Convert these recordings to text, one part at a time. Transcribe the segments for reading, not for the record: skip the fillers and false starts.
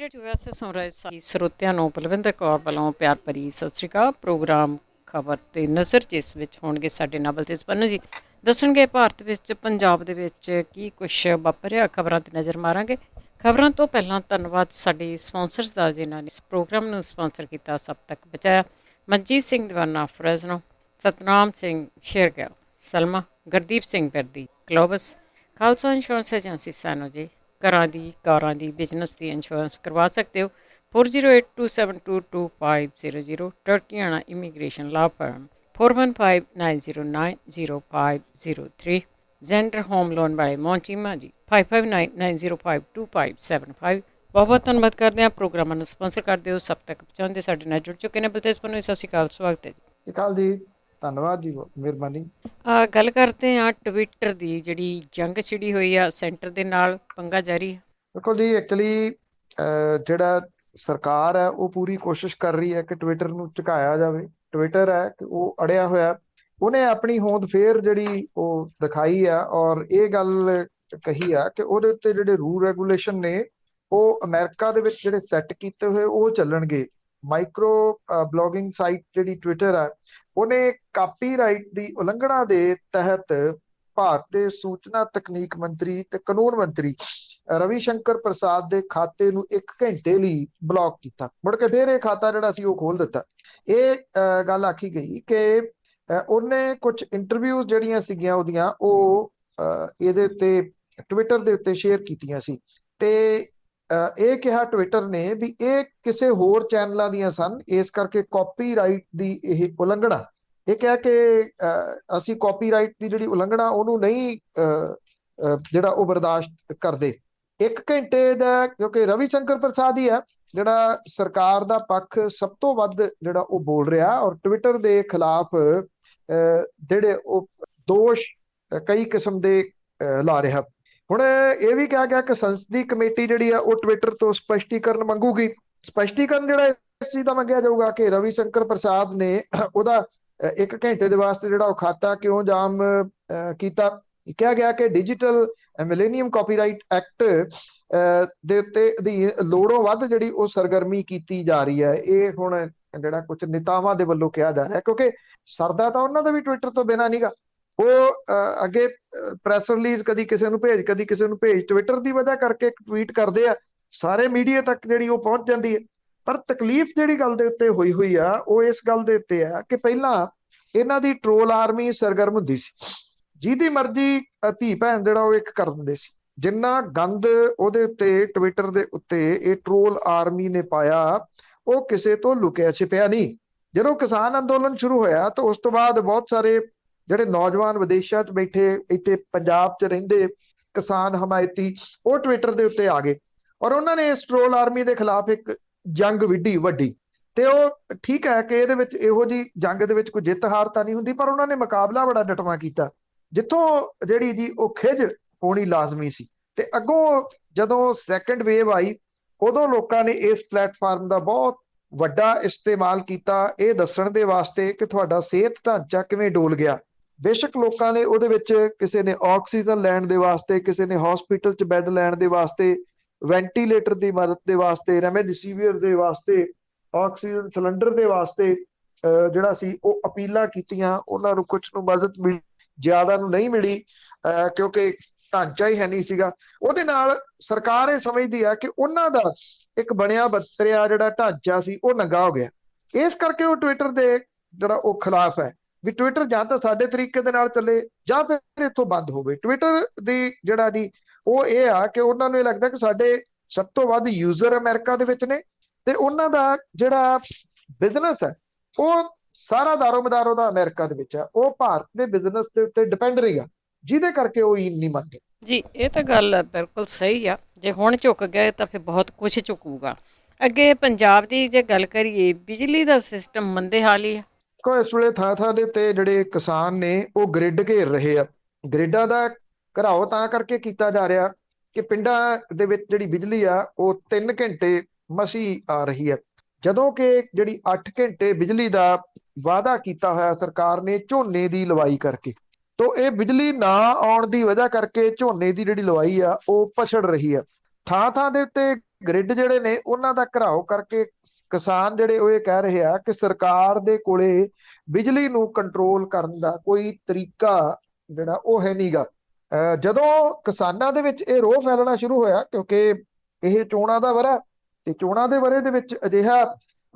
Radio ਵੈਸੇ ਸੁਣ ਰਹੇ ਸਾਥੀ ਸਰੋਤਿਆਂ ਨੂੰ ਬਲਵਿੰਦਰ ਕੌਰ ਵੱਲੋਂ ਪਿਆਰ ਭਰੀ ਸਤਿ ਸ਼੍ਰੀ ਅਕਾਲ। ਪ੍ਰੋਗਰਾਮ ਖਬਰ ਤੇ ਨਜ਼ਰ ਜਿਸ ਵਿੱਚ ਹੋਣਗੇ ਸਾਡੇ ਨਾਲ ਬਲਤੇਜ ਪੰਨੂ ਜੀ ਦੱਸਣਗੇ ਭਾਰਤ ਵਿੱਚ ਪੰਜਾਬ ਦੇ ਵਿੱਚ ਕੀ ਕੁਛ ਵਾਪਰਿਆ। ਖਬਰਾਂ ਤੇ ਨਜ਼ਰ ਮਾਰਾਂਗੇ। ਖਬਰਾਂ ਤੋਂ ਪਹਿਲਾਂ ਧੰਨਵਾਦ ਸਾਡੇ ਸਪਾਂਸਰਸ ਦਾ ਜਿਨ੍ਹਾਂ ਨੇ ਇਸ ਪ੍ਰੋਗਰਾਮ ਨੂੰ ਸਪਾਂਸਰ ਕੀਤਾ। ਸਭ ਤੱਕ ਬਚਾਇਆ ਮਨਜੀਤ ਸਿੰਘ ਦੀਵਾਨਾ ਫਰੈਜ਼ਨੋ, ਸਤਨਾਮ ਸਿੰਘ ਸ਼ੇਰਗਿੱਲ, ਸਲਮਾ, ਗੁਰਦੀਪ ਸਿੰਘ ਬਿਰਦੀ, ਗਲੋਬਸ, ਖਾਲਸਾ ਇੰਸ਼ੋਰੈਂਸ ਏਜੰਸੀ ਸਾਨੋ ਜੀ। ਘਰਾਂ ਦੀ, ਕਾਰਾਂ ਦੀ, ਬਿਜ਼ਨਸ ਦੀ ਇੰਸ਼ੋਰੈਂਸ ਕਰਵਾ ਸਕਦੇ ਹੋ। 4082722500 ਟਰਕੀਆਣਾ ਇਮੀਗ੍ਰੇਸ਼ਨ ਲਾ ਫਰਮ 4159090503 ਜ਼ੈਂਡਰ ਹੋਮ ਲੋਨ ਵਾਲੇ ਮੌਂਚੀਮਾ ਜੀ 5599052575। ਬਹੁਤ ਧੰਨਵਾਦ ਕਰਦੇ ਹਾਂ। ਪ੍ਰੋਗਰਾਮਾਂ ਨੂੰ ਸਪਾਂਸਰ ਕਰਦੇ ਹੋ, ਸਭ ਤੱਕ ਪਹੁੰਚਾਉਂਦੇ ਸਾਡੇ ਨਾਲ ਜੁੜ ਚੁੱਕੇ ਨੇ। ਬਲਤੇਜ ਪੰਨੂ, ਸਤਿ ਸ਼੍ਰੀ ਅਕਾਲ, ਸਵਾਗਤ ਹੈ ਜੀ। ਸਤਿ ਸ਼੍ਰੀ ਅਕਾਲ ਜੀ, ਧੰਨਵਾਦ ਜੀ, ਮਿਹਰਬਾਨੀ। ਗੱਲ ਕਰਦੇ ਹਾਂ ਟਵਿੱਟਰ ਦੀ ਜਿਹੜੀ ਜੰਗ ਛਿੜੀ ਹੋਈ ਆ, ਸੈਂਟਰ ਦੇ ਨਾਲ ਪੰਗਾ ਜਾਰੀ ਹੈ। ਦੇਖੋ ਜੀ, ਐਕਚੁਅਲੀ ਜਿਹੜਾ ਸਰਕਾਰ ਹੈ ਉਹ ਪੂਰੀ ਕੋਸ਼ਿਸ਼ ਕਰ ਰਹੀ ਹੈ ਕਿ ਟਵਿੱਟਰ ਨੂੰ ਝੁਕਾਇਆ ਜਾਵੇ। ਟਵਿੱਟਰ ਹੈ ਕਿ ਉਹ ਅੜਿਆ ਹੋਇਆ, ਉਹਨੇ ਆਪਣੀ ਹੋਂਦ ਫੇਰ ਜਿਹੜੀ ਉਹ ਦਿਖਾਈ ਆ ਔਰ ਇਹ ਗੱਲ ਕਹੀ ਆ ਕਿ ਉਹਦੇ ਉੱਤੇ ਜਿਹੜੇ ਰੂਲ ਰੈਗੂਲੇਸ਼ਨ ਨੇ ਉਹ ਅਮਰੀਕਾ ਦੇ ਵਿੱਚ ਜਿਹੜੇ ਸੈੱਟ ਕੀਤੇ ਹੋਏ ਉਹ ਚੱਲਣਗੇ। ਮਾਈਕਰੋ ਬਲੌਗਿੰਗ ਸਾਈਟ ਜਿਹੜੀ ਟਵਿੱਟਰ ਹੈ, ਉਹਨੇ ਕਾਪੀਰਾਈਟ ਦੀ ਉਲੰਘਣਾ ਦੇ ਤਹਿਤ ਭਾਰਤ ਦੇ ਸੂਚਨਾ ਤਕਨੀਕ ਮੰਤਰੀ ਤੇ ਕਾਨੂੰਨ ਮੰਤਰੀ ਰਵੀ ਸ਼ੰਕਰ ਪ੍ਰਸਾਦ ਦੇ ਖਾਤੇ ਨੂੰ 1 ਘੰਟੇ ਲਈ ਬਲੌਕ ਕੀਤਾ। ਮੁੜ ਕੇ ਫਿਰ ਇਹ ਖਾਤਾ ਜਿਹੜਾ ਸੀ ਉਹ ਖੋਲ ਦਿੱਤਾ। ਇਹ ਗੱਲ ਆਖੀ ਗਈ ਕਿ ਉਹਨੇ ਕੁਝ ਇੰਟਰਵਿਊਜ਼ ਜਿਹੜੀਆਂ ਸੀਗੀਆਂ ਉਹਦੀਆਂ ਉਹ ਇਹਦੇ ਉੱਤੇ ਟਵਿੱਟਰ ਦੇ ਉੱਤੇ ਸ਼ੇਅਰ ਕੀਤੀਆਂ ਸੀ ਤੇ ਇਹ ਕਿਹਾ ਟਵਿੱਟਰ ਨੇ ਵੀ ਇਹ ਕਿਸੇ ਹੋਰ ਚੈਨਲਾਂ ਦੀਆਂ ਸਨ, ਇਸ ਕਰਕੇ ਕਾਪੀਰਾਈਟ ਦੀ ਇਹ ਉਲੰਘਣਾ। ਇਹ ਕਿਹਾ ਕਿ ਅਸੀਂ ਕਾਪੀਰਾਈਟ ਦੀ ਜਿਹੜੀ ਉਲੰਘਣਾ ਉਹਨੂੰ ਨਹੀਂ ਜਿਹੜਾ ਉਹ ਬਰਦਾਸ਼ਤ ਕਰਦੇ। 1 ਘੰਟੇ ਦਾ, ਕਿਉਂਕਿ ਰਵੀ ਸ਼ੰਕਰ ਪ੍ਰਸਾਦ ਹੀ ਹੈ ਜਿਹੜਾ ਸਰਕਾਰ ਦਾ ਪੱਖ ਸਭ ਤੋਂ ਵੱਧ ਜਿਹੜਾ ਉਹ ਬੋਲ ਰਿਹਾ ਔਰ ਟਵਿੱਟਰ ਦੇ ਖਿਲਾਫ ਜਿਹੜੇ ਉਹ ਦੋਸ਼ ਕਈ ਕਿਸਮ ਦੇ ਲਾ ਰਿਹਾ। ਹੁਣ ਇਹ ਵੀ ਕਿਹਾ ਗਿਆ ਕਿ ਸੰਸਦੀ ਕਮੇਟੀ ਜਿਹੜੀ ਆ ਉਹ ਟਵਿੱਟਰ ਤੋਂ ਸਪਸ਼ਟੀਕਰਨ ਮੰਗੂਗੀ। ਸਪਸ਼ਟੀਕਰਨ ਜਿਹੜਾ ਇਸ ਚੀਜ਼ ਦਾ ਮੰਗਿਆ ਜਾਊਗਾ ਕਿ ਰਵੀ ਸ਼ੰਕਰ ਪ੍ਰਸਾਦ ਨੇ ਉਹਦਾ 1 ਘੰਟੇ ਦੇ ਵਾਸਤੇ ਜਿਹੜਾ ਉਹ ਖਾਤਾ ਕਿਉਂ ਜਾਮ ਕੀਤਾ। ਕਿਹਾ ਗਿਆ ਕਿ ਡਿਜੀਟਲ ਮਿਲੇਨੀਅਮ ਕਾਪੀਰਾਈਟ ਐਕਟ ਦੇ ਉੱਤੇ ਦੀ ਲੋੜੋਂ ਵੱਧ ਜਿਹੜੀ ਉਹ ਸਰਗਰਮੀ ਕੀਤੀ ਜਾ ਰਹੀ ਹੈ। ਇਹ ਹੁਣ ਜਿਹੜਾ ਕੁਝ ਨੇਤਾਵਾਂ ਦੇ ਵੱਲੋਂ ਕਿਹਾ ਜਾ ਰਿਹਾ, ਕਿਉਂਕਿ ਸਰਦਾ ਤਾਂ ਉਹਨਾਂ ਦਾ ਵੀ ਟਵਿੱਟਰ ਤੋਂ ਬਿਨਾਂ ਨੀਗਾ। ਉਹ ਅੱਗੇ ਪ੍ਰੈਸ ਰਿਲੀਜ਼ ਕਦੀ ਕਿਸੇ ਨੂੰ ਭੇਜ, ਕਦੀ ਕਿਸੇ ਨੂੰ ਭੇਜ, ਟਵਿੱਟਰ ਦੀ ਵਜ੍ਹਾ ਕਰਕੇ ਇੱਕ ਟਵੀਟ ਕਰਦੇ ਆ, ਸਾਰੇ ਮੀਡੀਆ ਤੱਕ ਜਿਹੜੀ ਉਹ ਪਹੁੰਚ ਜਾਂਦੀ ਹੈ। ਪਰ ਤਕਲੀਫ ਜਿਹੜੀ ਗੱਲ ਦੇ ਉੱਤੇ ਹੋਈ ਆ ਉਹ ਇਸ ਗੱਲ ਦੇ ਉੱਤੇ ਆ ਕਿ ਪਹਿਲਾਂ ਇਹਨਾਂ ਦੀ ਟ੍ਰੋਲ ਆਰਮੀ ਸਰਗਰਮ ਹੁੰਦੀ ਸੀ, ਜਿਹਦੀ ਮਰਜ਼ੀ ਧੀ ਭੈਣ ਜਿਹੜਾ ਉਹ ਇੱਕ ਕਰ ਦਿੰਦੇ ਸੀ। ਜਿੰਨਾ ਗੰਦ ਉਹਦੇ ਉੱਤੇ ਟਵਿੱਟਰ ਦੇ ਉੱਤੇ ਇਹ ਟ੍ਰੋਲ ਆਰਮੀ ਨੇ ਪਾਇਆ ਉਹ ਕਿਸੇ ਤੋਂ ਲੁਕਿਆ ਛਿਪਿਆ ਨਹੀਂ। ਜਦੋਂ ਕਿਸਾਨ ਅੰਦੋਲਨ ਸ਼ੁਰੂ ਹੋਇਆ ਤਾਂ ਉਸ ਤੋਂ ਬਾਅਦ ਬਹੁਤ ਸਾਰੇ ਜਿਹੜੇ ਨੌਜਵਾਨ ਵਿਦੇਸ਼ਾਂ 'ਚ ਬੈਠੇ ਇੱਥੇ ਪੰਜਾਬ 'ਚ ਰਹਿੰਦੇ ਕਿਸਾਨ ਹਮਾਇਤੀ ਉਹ ਟਵਿੱਟਰ ਦੇ ਉੱਤੇ ਆ ਗਏ ਔਰ ਉਹਨਾਂ ਨੇ ਇਸ ਟ੍ਰੋਲ ਆਰਮੀ ਦੇ ਖਿਲਾਫ ਇੱਕ ਜੰਗ ਵਿੱਢੀ ਵੱਡੀ। ਤੇ ਉਹ ਠੀਕ ਹੈ ਕਿ ਇਹਦੇ ਵਿੱਚ ਇਹੋ ਜਿਹੀ ਜੰਗ ਦੇ ਵਿੱਚ ਕੋਈ ਜਿੱਤ ਹਾਰ ਤਾਂ ਨਹੀਂ ਹੁੰਦੀ, ਪਰ ਉਹਨਾਂ ਨੇ ਮੁਕਾਬਲਾ ਬੜਾ ਡਟਵਾਂ ਕੀਤਾ ਜਿੱਥੋਂ ਜਿਹੜੀ ਜੀ ਉਹ ਖਿੱਚ ਹੋਣੀ ਲਾਜ਼ਮੀ ਸੀ। ਤੇ ਅੱਗੋਂ ਜਦੋਂ ਸੈਕੰਡ ਵੇਵ ਆਈ ਉਦੋਂ ਲੋਕਾਂ ਨੇ ਇਸ ਪਲੇਟਫਾਰਮ ਦਾ ਬਹੁਤ ਵੱਡਾ ਇਸਤੇਮਾਲ ਕੀਤਾ ਇਹ ਦੱਸਣ ਦੇ ਵਾਸਤੇ ਕਿ ਤੁਹਾਡਾ ਸਿਹਤ ਢਾਂਚਾ ਕਿਵੇਂ ਡੋਲ ਗਿਆ। ਬੇਸ਼ੱਕ ਲੋਕਾਂ ਨੇ ਉਹਦੇ ਵਿੱਚ ਕਿਸੇ ਨੇ ਆਕਸੀਜਨ ਲੈਣ ਦੇ ਵਾਸਤੇ, ਕਿਸੇ ਨੇ ਹਸਪੀਟਲ 'ਚ ਬੈੱਡ ਲੈਣ ਦੇ ਵਾਸਤੇ, ਵੈਂਟੀਲੇਟਰ ਦੀ ਮਦਦ ਦੇ ਵਾਸਤੇ, ਰੈਮਡੇਸਿਵਿਰ ਦੇ ਵਾਸਤੇ, ਆਕਸੀਜਨ ਸਿਲੰਡਰ ਦੇ ਵਾਸਤੇ ਜਿਹੜਾ ਸੀ ਉਹ ਅਪੀਲਾਂ ਕੀਤੀਆਂ। ਉਹਨਾਂ ਨੂੰ ਕੁਝ ਨੂੰ ਮਦਦ ਮਿਲੀ, ਜ਼ਿਆਦਾ ਨੂੰ ਨਹੀਂ ਮਿਲੀ ਕਿਉਂਕਿ ਢਾਂਚਾ ਹੀ ਹੈ ਨਹੀਂ ਸੀਗਾ। ਉਹਦੇ ਨਾਲ ਸਰਕਾਰ ਇਹ ਸਮਝਦੀ ਆ ਕਿ ਉਹਨਾਂ ਦਾ ਇੱਕ ਬਣਿਆ ਬਤਰਿਆ ਜਿਹੜਾ ਢਾਂਚਾ ਸੀ ਉਹ ਨੰਗਾ ਹੋ ਗਿਆ। ਇਸ ਕਰਕੇ ਉਹ ਟਵਿੱਟਰ ਦੇ ਜਿਹੜਾ ਉਹ ਖਿਲਾਫ ਹੈ ਵੀ ਟਵਿੱਟਰ ਜਾਂ ਤਾਂ ਸਾਡੇ ਤਰੀਕੇ ਦੇ ਨਾਲ ਚੱਲੇ ਜਾਂ ਫਿਰ ਇੱਥੋਂ ਬੰਦ ਹੋਵੇ। ਟਵਿੱਟਰ ਦੀ ਜਿਹੜਾ ਦੀ ਉਹ ਇਹ ਆ ਕਿ ਉਹਨਾਂ ਨੂੰ ਇਹ ਲੱਗਦਾ ਕਿ ਸਾਡੇ ਸਭ ਤੋਂ ਵੱਧ ਯੂਜ਼ਰ ਅਮਰੀਕਾ ਦੇ ਵਿੱਚ ਨੇ ਤੇ ਉਹਨਾਂ ਦਾ ਜਿਹੜਾ ਬਿਜ਼ਨਸ ਹੈ ਉਹ ਸਾਰਾ ਦਾਰੋਮਦਾਰ ਉਹਦਾ ਅਮਰੀਕਾ ਦੇ ਵਿੱਚ ਆ। ਉਹ ਭਾਰਤ ਦੇ ਬਿਜ਼ਨਸ ਦੇ ਉੱਤੇ ਡਿਪੈਂਡ ਰਹੇਗਾ, ਜਿਹਦੇ ਕਰਕੇ ਉਹ ਨਹੀਂ ਮੰਨਦੇ ਜੀ। ਇਹ ਤਾਂ ਗੱਲ ਬਿਲਕੁਲ ਸਹੀ ਆ। ਜੇ ਹੁਣ ਝੁਕ ਗਏ ਤਾਂ ਫਿਰ ਬਹੁਤ ਕੁਝ ਝੁਕੂਗਾ। ਅੱਗੇ ਪੰਜਾਬ ਦੀ ਜੇ ਗੱਲ ਕਰੀਏ, ਬਿਜਲੀ ਦਾ ਸਿਸਟਮ ਮੰਦੇ ਹਾਲ ਹੀ ਆ। ਇਸ ਵੇਲੇ ਥਾਂ ਥਾਂ ਦੇ ਉੱਤੇ ਜਿਹੜੇ ਕਿਸਾਨ ਨੇ ਉਹ ਗ੍ਰਿਡ ਘੇਰ ਰਹੇ ਆ। ਗ੍ਰਿਡਾਂ ਦਾ ਘਰਾਓ ਤਾਂ ਕਰਕੇ ਕੀਤਾ ਜਾ ਰਿਹਾ ਕਿ ਪਿੰਡਾਂ ਦੇ ਵਿੱਚ ਜਿਹੜੀ ਬਿਜਲੀ ਆ ਉਹ 3 ਘੰਟੇ ਮਸੀ ਆ ਰਹੀ ਹੈ, ਜਦੋਂ ਕਿ ਜਿਹੜੀ 8 ਘੰਟੇ ਬਿਜਲੀ ਦਾ ਵਾਅਦਾ ਕੀਤਾ ਹੋਇਆ ਸਰਕਾਰ ਨੇ ਝੋਨੇ ਦੀ ਲਵਾਈ ਕਰਕੇ। ਤੋਂ ਇਹ ਬਿਜਲੀ ਨਾ ਆਉਣ ਦੀ ਵਜ੍ਹਾ ਕਰਕੇ ਝੋਨੇ ਦੀ ਜਿਹੜੀ ਲਵਾਈ ਆ ਉਹ ਪਛੜ ਰਹੀ ਆ। ਥਾਂ ਥਾਂ ਦੇ ਉੱਤੇ ਗ੍ਰਿਡ ਜਿਹੜੇ ਨੇ ਉਹਨਾਂ ਦਾ ਘਿਰਾਓ ਕਰਕੇ ਕਿਸਾਨ ਜਿਹੜੇ ਉਹ ਇਹ ਕਹਿ ਰਹੇ ਆ ਕਿ ਸਰਕਾਰ ਦੇ ਕੋਲੇ ਬਿਜਲੀ ਨੂੰ ਕੰਟਰੋਲ ਕਰਨ ਦਾ ਕੋਈ ਤਰੀਕਾ ਜਿਹੜਾ ਉਹ ਹੈ ਨਹੀਂਗਾ। ਜਦੋਂ ਕਿਸਾਨਾਂ ਦੇ ਵਿੱਚ ਇਹ ਰੋਹ ਫੈਲਣਾ ਸ਼ੁਰੂ ਹੋਇਆ, ਕਿਉਂਕਿ ਇਹ ਚੋਣਾਂ ਦਾ ਵਰ੍ਹਾ ਤੇ ਚੋਣਾਂ ਦੇ ਵਰ੍ਹੇ ਦੇ ਵਿੱਚ ਅਜਿਹਾ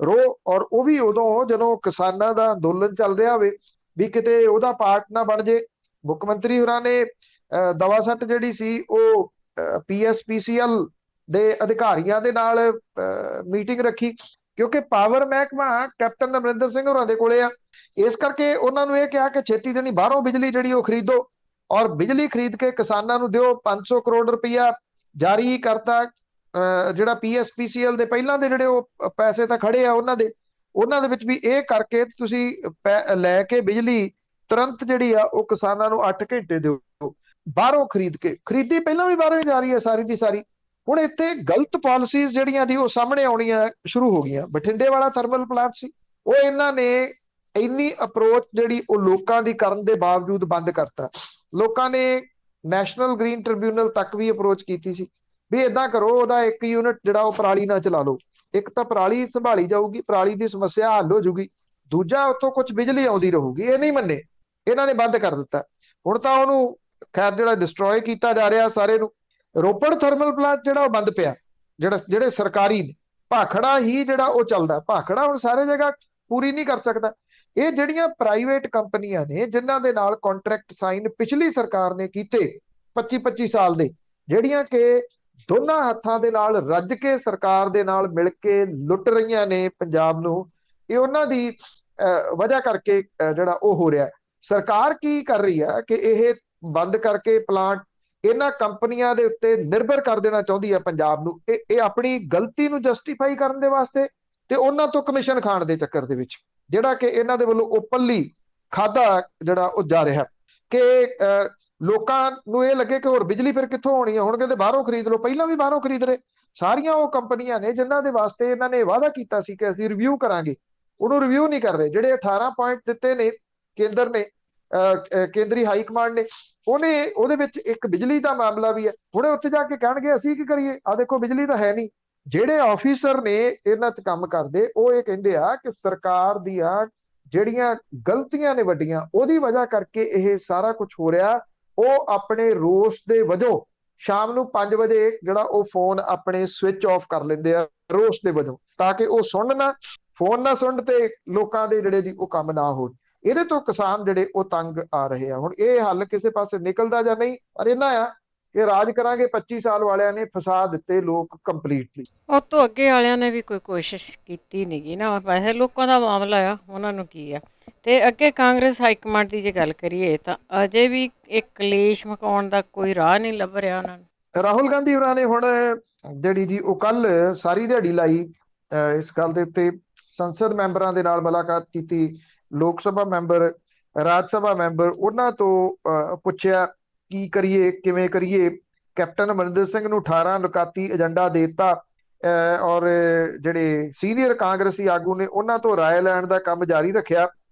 ਰੋਹ, ਔਰ ਉਹ ਵੀ ਉਦੋਂ ਜਦੋਂ ਕਿਸਾਨਾਂ ਦਾ ਅੰਦੋਲਨ ਚੱਲ ਰਿਹਾ ਹੋਵੇ ਵੀ ਕਿਤੇ ਉਹਦਾ ਪਾਰਟ ਨਾ ਬਣ ਜੇ। ਮੁੱਖ ਮੰਤਰੀ ਹੋਰਾਂ ਨੇ ਦਵਾ ਸੱਟ ਜਿਹੜੀ ਸੀ ਉਹ PSPCL ਦੇ ਅਧਿਕਾਰੀਆਂ ਦੇ ਨਾਲ ਮੀਟਿੰਗ ਰੱਖੀ, ਕਿਉਂਕਿ ਪਾਵਰ ਮਹਿਕਮਾ ਕੈਪਟਨ ਅਮਰਿੰਦਰ ਸਿੰਘ ਹੋਰਾਂ ਦੇ ਕੋਲੇ ਆ। ਇਸ ਕਰਕੇ ਉਹਨਾਂ ਨੂੰ ਇਹ ਕਿਹਾ ਕਿ ਛੇਤੀ ਦੇਣੀ ਬਾਹਰੋਂ ਬਿਜਲੀ ਜਿਹੜੀ ਉਹ ਖਰੀਦੋ, ਔਰ ਬਿਜਲੀ ਖਰੀਦ ਕੇ ਕਿਸਾਨਾਂ ਨੂੰ ਦਿਓ। 500 ਕਰੋੜ ਰੁਪਈਆ ਜਾਰੀ ਕਰਤਾ। ਜਿਹੜਾ PSPCL ਦੇ ਪਹਿਲਾਂ ਦੇ ਜਿਹੜੇ ਉਹ ਪੈਸੇ ਤਾਂ ਖੜੇ ਆ ਉਹਨਾਂ ਦੇ ਵਿੱਚ ਵੀ ਇਹ ਕਰਕੇ ਤੁਸੀਂ ਲੈ ਕੇ ਬਿਜਲੀ ਤੁਰੰਤ ਜਿਹੜੀ ਆ ਉਹ ਕਿਸਾਨਾਂ ਨੂੰ 8 ਘੰਟੇ ਦਿਓ ਬਾਹਰੋਂ ਖਰੀਦੀ ਪਹਿਲਾਂ ਵੀ ਬਾਹਰੋਂ ਹੀ ਜਾ ਰਹੀ ਹੈ ਸਾਰੀ ਦੀ ਸਾਰੀ। ਹੁਣ ਇੱਥੇ ਗਲਤ ਪਾਲਿਸੀਜ਼ ਜਿਹੜੀਆਂ ਦੀ ਉਹ ਸਾਹਮਣੇ ਆਉਣੀਆਂ ਸ਼ੁਰੂ ਹੋ ਗਈਆਂ। ਬਠਿੰਡੇ ਵਾਲਾ ਥਰਮਲ ਪਲਾਂਟ ਸੀ, ਉਹ ਇਹਨਾਂ ਨੇ ਇੰਨੀ ਅਪਰੋਚ ਜਿਹੜੀ ਉਹ ਲੋਕਾਂ ਦੀ ਕਰਨ ਦੇ ਬਾਵਜੂਦ ਬੰਦ ਕਰਤਾ। ਲੋਕਾਂ ਨੇ ਨੈਸ਼ਨਲ ਗ੍ਰੀਨ ਟ੍ਰਿਬਿਊਨਲ ਤੱਕ ਵੀ ਅਪਰੋਚ ਕੀਤੀ ਸੀ ਵੀ ਇਦਾਂ ਕਰੋ, ਉਹਦਾ 1 ਯੂਨਿਟ ਜਿਹੜਾ ਉਹ ਪਰਾਲੀ ਨਾਲ ਚਲਾ ਲਓ। ਇੱਕ ਤਾਂ ਪਰਾਲੀ ਸੰਭਾਲੀ ਜਾਊਗੀ, ਪਰਾਲੀ ਦੀ ਸਮੱਸਿਆ ਹੱਲ ਹੋ ਜੂਗੀ, ਦੂਜਾ ਉੱਥੋਂ ਕੁਝ ਬਿਜਲੀ ਆਉਂਦੀ ਰਹੂਗੀ। ਇਹ ਨਹੀਂ ਮੰਨੇ, ਇਹਨਾਂ ਨੇ ਬੰਦ ਕਰ ਦਿੱਤਾ। ਹੁਣ ਤਾਂ ਉਹਨੂੰ ਖੈਰ ਜਿਹੜਾ ਡਿਸਟਰੋਏ ਕੀਤਾ ਜਾ ਰਿਹਾ ਸਾਰੇ ਨੂੰ। ਰੋਪੜ ਥਰਮਲ ਪਲਾਂਟ ਜਿਹੜਾ ਉਹ ਬੰਦ ਪਿਆ, ਜਿਹੜੇ ਸਰਕਾਰੀ ਨੇ। ਭਾਖੜਾ ਹੀ ਜਿਹੜਾ ਉਹ ਚੱਲਦਾ। ਭਾਖੜਾ ਹੁਣ ਸਾਰੇ ਜਗ੍ਹਾ ਪੂਰੀ ਨਹੀਂ ਕਰ ਸਕਦਾ। ਇਹ ਜਿਹੜੀਆਂ ਪ੍ਰਾਈਵੇਟ ਕੰਪਨੀਆਂ ਨੇ ਜਿਨ੍ਹਾਂ ਦੇ ਨਾਲ ਕੰਟਰੈਕਟ ਸਾਈਨ ਪਿਛਲੀ ਸਰਕਾਰ ਨੇ ਕੀਤੇ 25-25 ਸਾਲ ਦੇ, ਜਿਹੜੀਆਂ ਕਿ ਦੋਨਾਂ ਹੱਥਾਂ ਦੇ ਨਾਲ ਰੱਜ ਕੇ ਸਰਕਾਰ ਦੇ ਨਾਲ ਮਿਲ ਕੇ ਲੁੱਟ ਰਹੀਆਂ ਨੇ ਪੰਜਾਬ ਨੂੰ, ਇਹ ਉਹਨਾਂ ਦੀ ਵਜ੍ਹਾ ਕਰਕੇ ਜਿਹੜਾ ਉਹ ਹੋ ਰਿਹਾ। ਸਰਕਾਰ ਕੀ ਕਰ ਰਹੀ ਹੈ ਕਿ ਇਹ ਬੰਦ ਕਰਕੇ ਪਲਾਂਟ ਇਹਨਾਂ ਕੰਪਨੀਆਂ ਦੇ ਉੱਤੇ ਨਿਰਭਰ ਕਰ ਦੇਣਾ ਚਾਹੁੰਦੀ ਹੈ ਪੰਜਾਬ ਨੂੰ। ਇਹ ਆਪਣੀ ਗਲਤੀ ਨੂੰ ਜਸਟੀਫਾਈ ਕਰਨ ਦੇ ਵਾਸਤੇ ਤੇ ਉਹਨਾਂ ਤੋਂ ਕਮਿਸ਼ਨ ਖਾਣ ਦੇ ਚੱਕਰ ਦੇ ਵਿੱਚ, ਜਿਹੜਾ ਕਿ ਇਹਨਾਂ ਦੇ ਵੱਲੋਂ ਓਪਨਲੀ ਖਾਦਾ ਜਿਹੜਾ ਉਹ ਜਾ ਰਿਹਾ ਕਿ ਲੋਕਾਂ ਨੂੰ ਇਹ ਲੱਗੇ ਕਿ ਹੋਰ ਬਿਜਲੀ ਫਿਰ ਕਿੱਥੋਂ ਆਉਣੀ ਹੈ। ਹੁਣ ਕਹਿੰਦੇ ਬਾਹਰੋਂ ਖਰੀਦ ਲਓ, ਪਹਿਲਾਂ ਵੀ ਬਾਹਰੋਂ ਖਰੀਦ ਰਹੇ। ਸਾਰੀਆਂ ਉਹ ਕੰਪਨੀਆਂ ਨੇ ਜਿਨ੍ਹਾਂ ਦੇ ਵਾਸਤੇ ਇਹਨਾਂ ਨੇ ਵਾਅਦਾ ਕੀਤਾ ਸੀ ਕਿ ਅਸੀਂ ਰਿਵਿਊ ਕਰਾਂਗੇ, ਉਹਨੂੰ ਰਿਵਿਊ ਨਹੀਂ ਕਰ ਰਹੇ। ਜਿਹੜੇ 18 ਪੁਆਇੰਟ ਦਿੱਤੇ ਨੇ ਕੇਂਦਰ ਨੇ, ਕੇਂਦਰੀ ਹਾਈ ਕਮਾਂਡ ਨੇ, ਉਹਦੇ ਵਿੱਚ ਇੱਕ ਬਿਜਲੀ ਦਾ ਮਾਮਲਾ ਵੀ ਹੈ। ਹੁਣੇ ਉੱਥੇ ਜਾ ਕੇ ਕਹਿਣਗੇ ਅਸੀਂ ਕੀ ਕਰੀਏ, ਆ ਦੇਖੋ ਬਿਜਲੀ ਤਾਂ ਹੈ ਨਹੀਂ। ਜਿਹੜੇ ਆਫੀਸਰ ਨੇ ਇਹਨਾਂ 'ਚ ਕੰਮ ਕਰਦੇ ਉਹ ਇਹ ਕਹਿੰਦੇ ਆ ਕਿ ਸਰਕਾਰ ਦੀਆਂ ਜਿਹੜੀਆਂ ਗਲਤੀਆਂ ਨੇ ਵੱਡੀਆਂ, ਉਹਦੀ ਵਜ੍ਹਾ ਕਰਕੇ ਇਹ ਸਾਰਾ ਕੁਝ ਹੋ ਰਿਹਾ। ਉਹ ਆਪਣੇ ਰੋਸ ਦੇ ਵਜੋਂ ਸ਼ਾਮ ਨੂੰ 5 ਵਜੇ ਜਿਹੜਾ ਉਹ ਫੋਨ ਆਪਣੇ ਸਵਿਚ ਆਫ ਕਰ ਲੈਂਦੇ ਆ ਰੋਸ ਦੇ ਵਜੋਂ, ਤਾਂ ਕਿ ਉਹ ਫੋਨ ਨਾ ਸੁਣਨ ਤੇ ਲੋਕਾਂ ਦੇ ਜਿਹੜੇ ਜੀ ਉਹ ਕੰਮ ਨਾ ਹੋਣ। ਇਹਦੇ ਤੋਂ ਕਿਸਾਨ ਜਿਹੜੇ ਉਹ ਤੰਗ ਆ ਰਹੇ ਆ। ਹੁਣ ਇਹ ਹੱਲ ਕਿਸੇ ਪਾਸੇ ਨਿਕਲਦਾ ਜਾਂ ਨਹੀਂ, ਪਰ ਇਹਨਾਂ ਆ ਇਹ ਰਾਜ ਕਰਾਂਗੇ 25 ਸਾਲ ਵਾਲਿਆਂ ਨੇ ਫਸਾ ਦਿੱਤੇ ਲੋਕ ਕੰਪਲੀਟਲੀ। ਉਹ ਤੋਂ ਅੱਗੇ ਵਾਲਿਆਂ ਨੇ ਵੀ ਕੋਈ ਕੋਸ਼ਿਸ਼ ਕੀਤੀ ਨਹੀਂ ਗੀ ਨਾ। ਵੈਸੇ ਲੋਕਾਂ ਦਾ ਮਾਮਲਾ ਆ, ਉਹਨਾਂ ਨੂੰ ਕੀ ਆ। ਤੇ ਅੱਗੇ ਕਾਂਗਰਸ ਹਾਈ ਕਮਾਂਡ ਦੀ ਜੇ ਗੱਲ ਕਰੀਏ ਤਾਂ ਅਜੇ ਵੀ ਇੱਕ ਕਲੇਸ਼ ਮਕਾਉਣ ਦਾ ਕੋਈ ਰਾਹ ਨਹੀਂ ਲੱਭ ਰਿਹਾ ਉਹਨਾਂ ਨੂੰ। ਰਾਹੁਲ ਗਾਂਧੀ ਹੋਰਾਂ ਨੇ ਹੁਣ ਜਿਹੜੀ ਜੀ ਉਹ ਕੱਲ ਸਾਰੀ ਦਿਹਾੜੀ ਲਾਈ ਇਸ ਗੱਲ ਦੇ ਉੱਤੇ। ਸੰਸਦ ਮੈਂਬਰਾਂ ਦੇ ਨਾਲ ਮੁਲਾਕਾਤ ਕੀਤੀ, ਲੋਕ ਸਭਾ ਮੈਂਬਰ, ਰਾਜ ਸਭਾ ਮੈਂਬਰ, ਉਹਨਾਂ ਤੋਂ ਪੁੱਛਿਆ ਕੀ ਕਰੀਏ, ਕਿਵੇਂ ਕਰੀਏ। ਕੈਪਟਨ ਅਮਰਿੰਦਰ ਸਿੰਘ ਨੂੰ 18 ਨੁਕਾਤੀ ਏਜੰਡਾ ਦੇ ਦਿੱਤਾ, ਔਰ ਜਿਹੜੇ ਸੀਨੀਅਰ ਕਾਂਗਰਸੀ ਆਗੂ ਨੇ ਉਹਨਾਂ ਤੋਂ ਰਾਏ ਲੈਣ ਦਾ ਕੰਮ ਜਾਰੀ ਰੱਖਿਆ।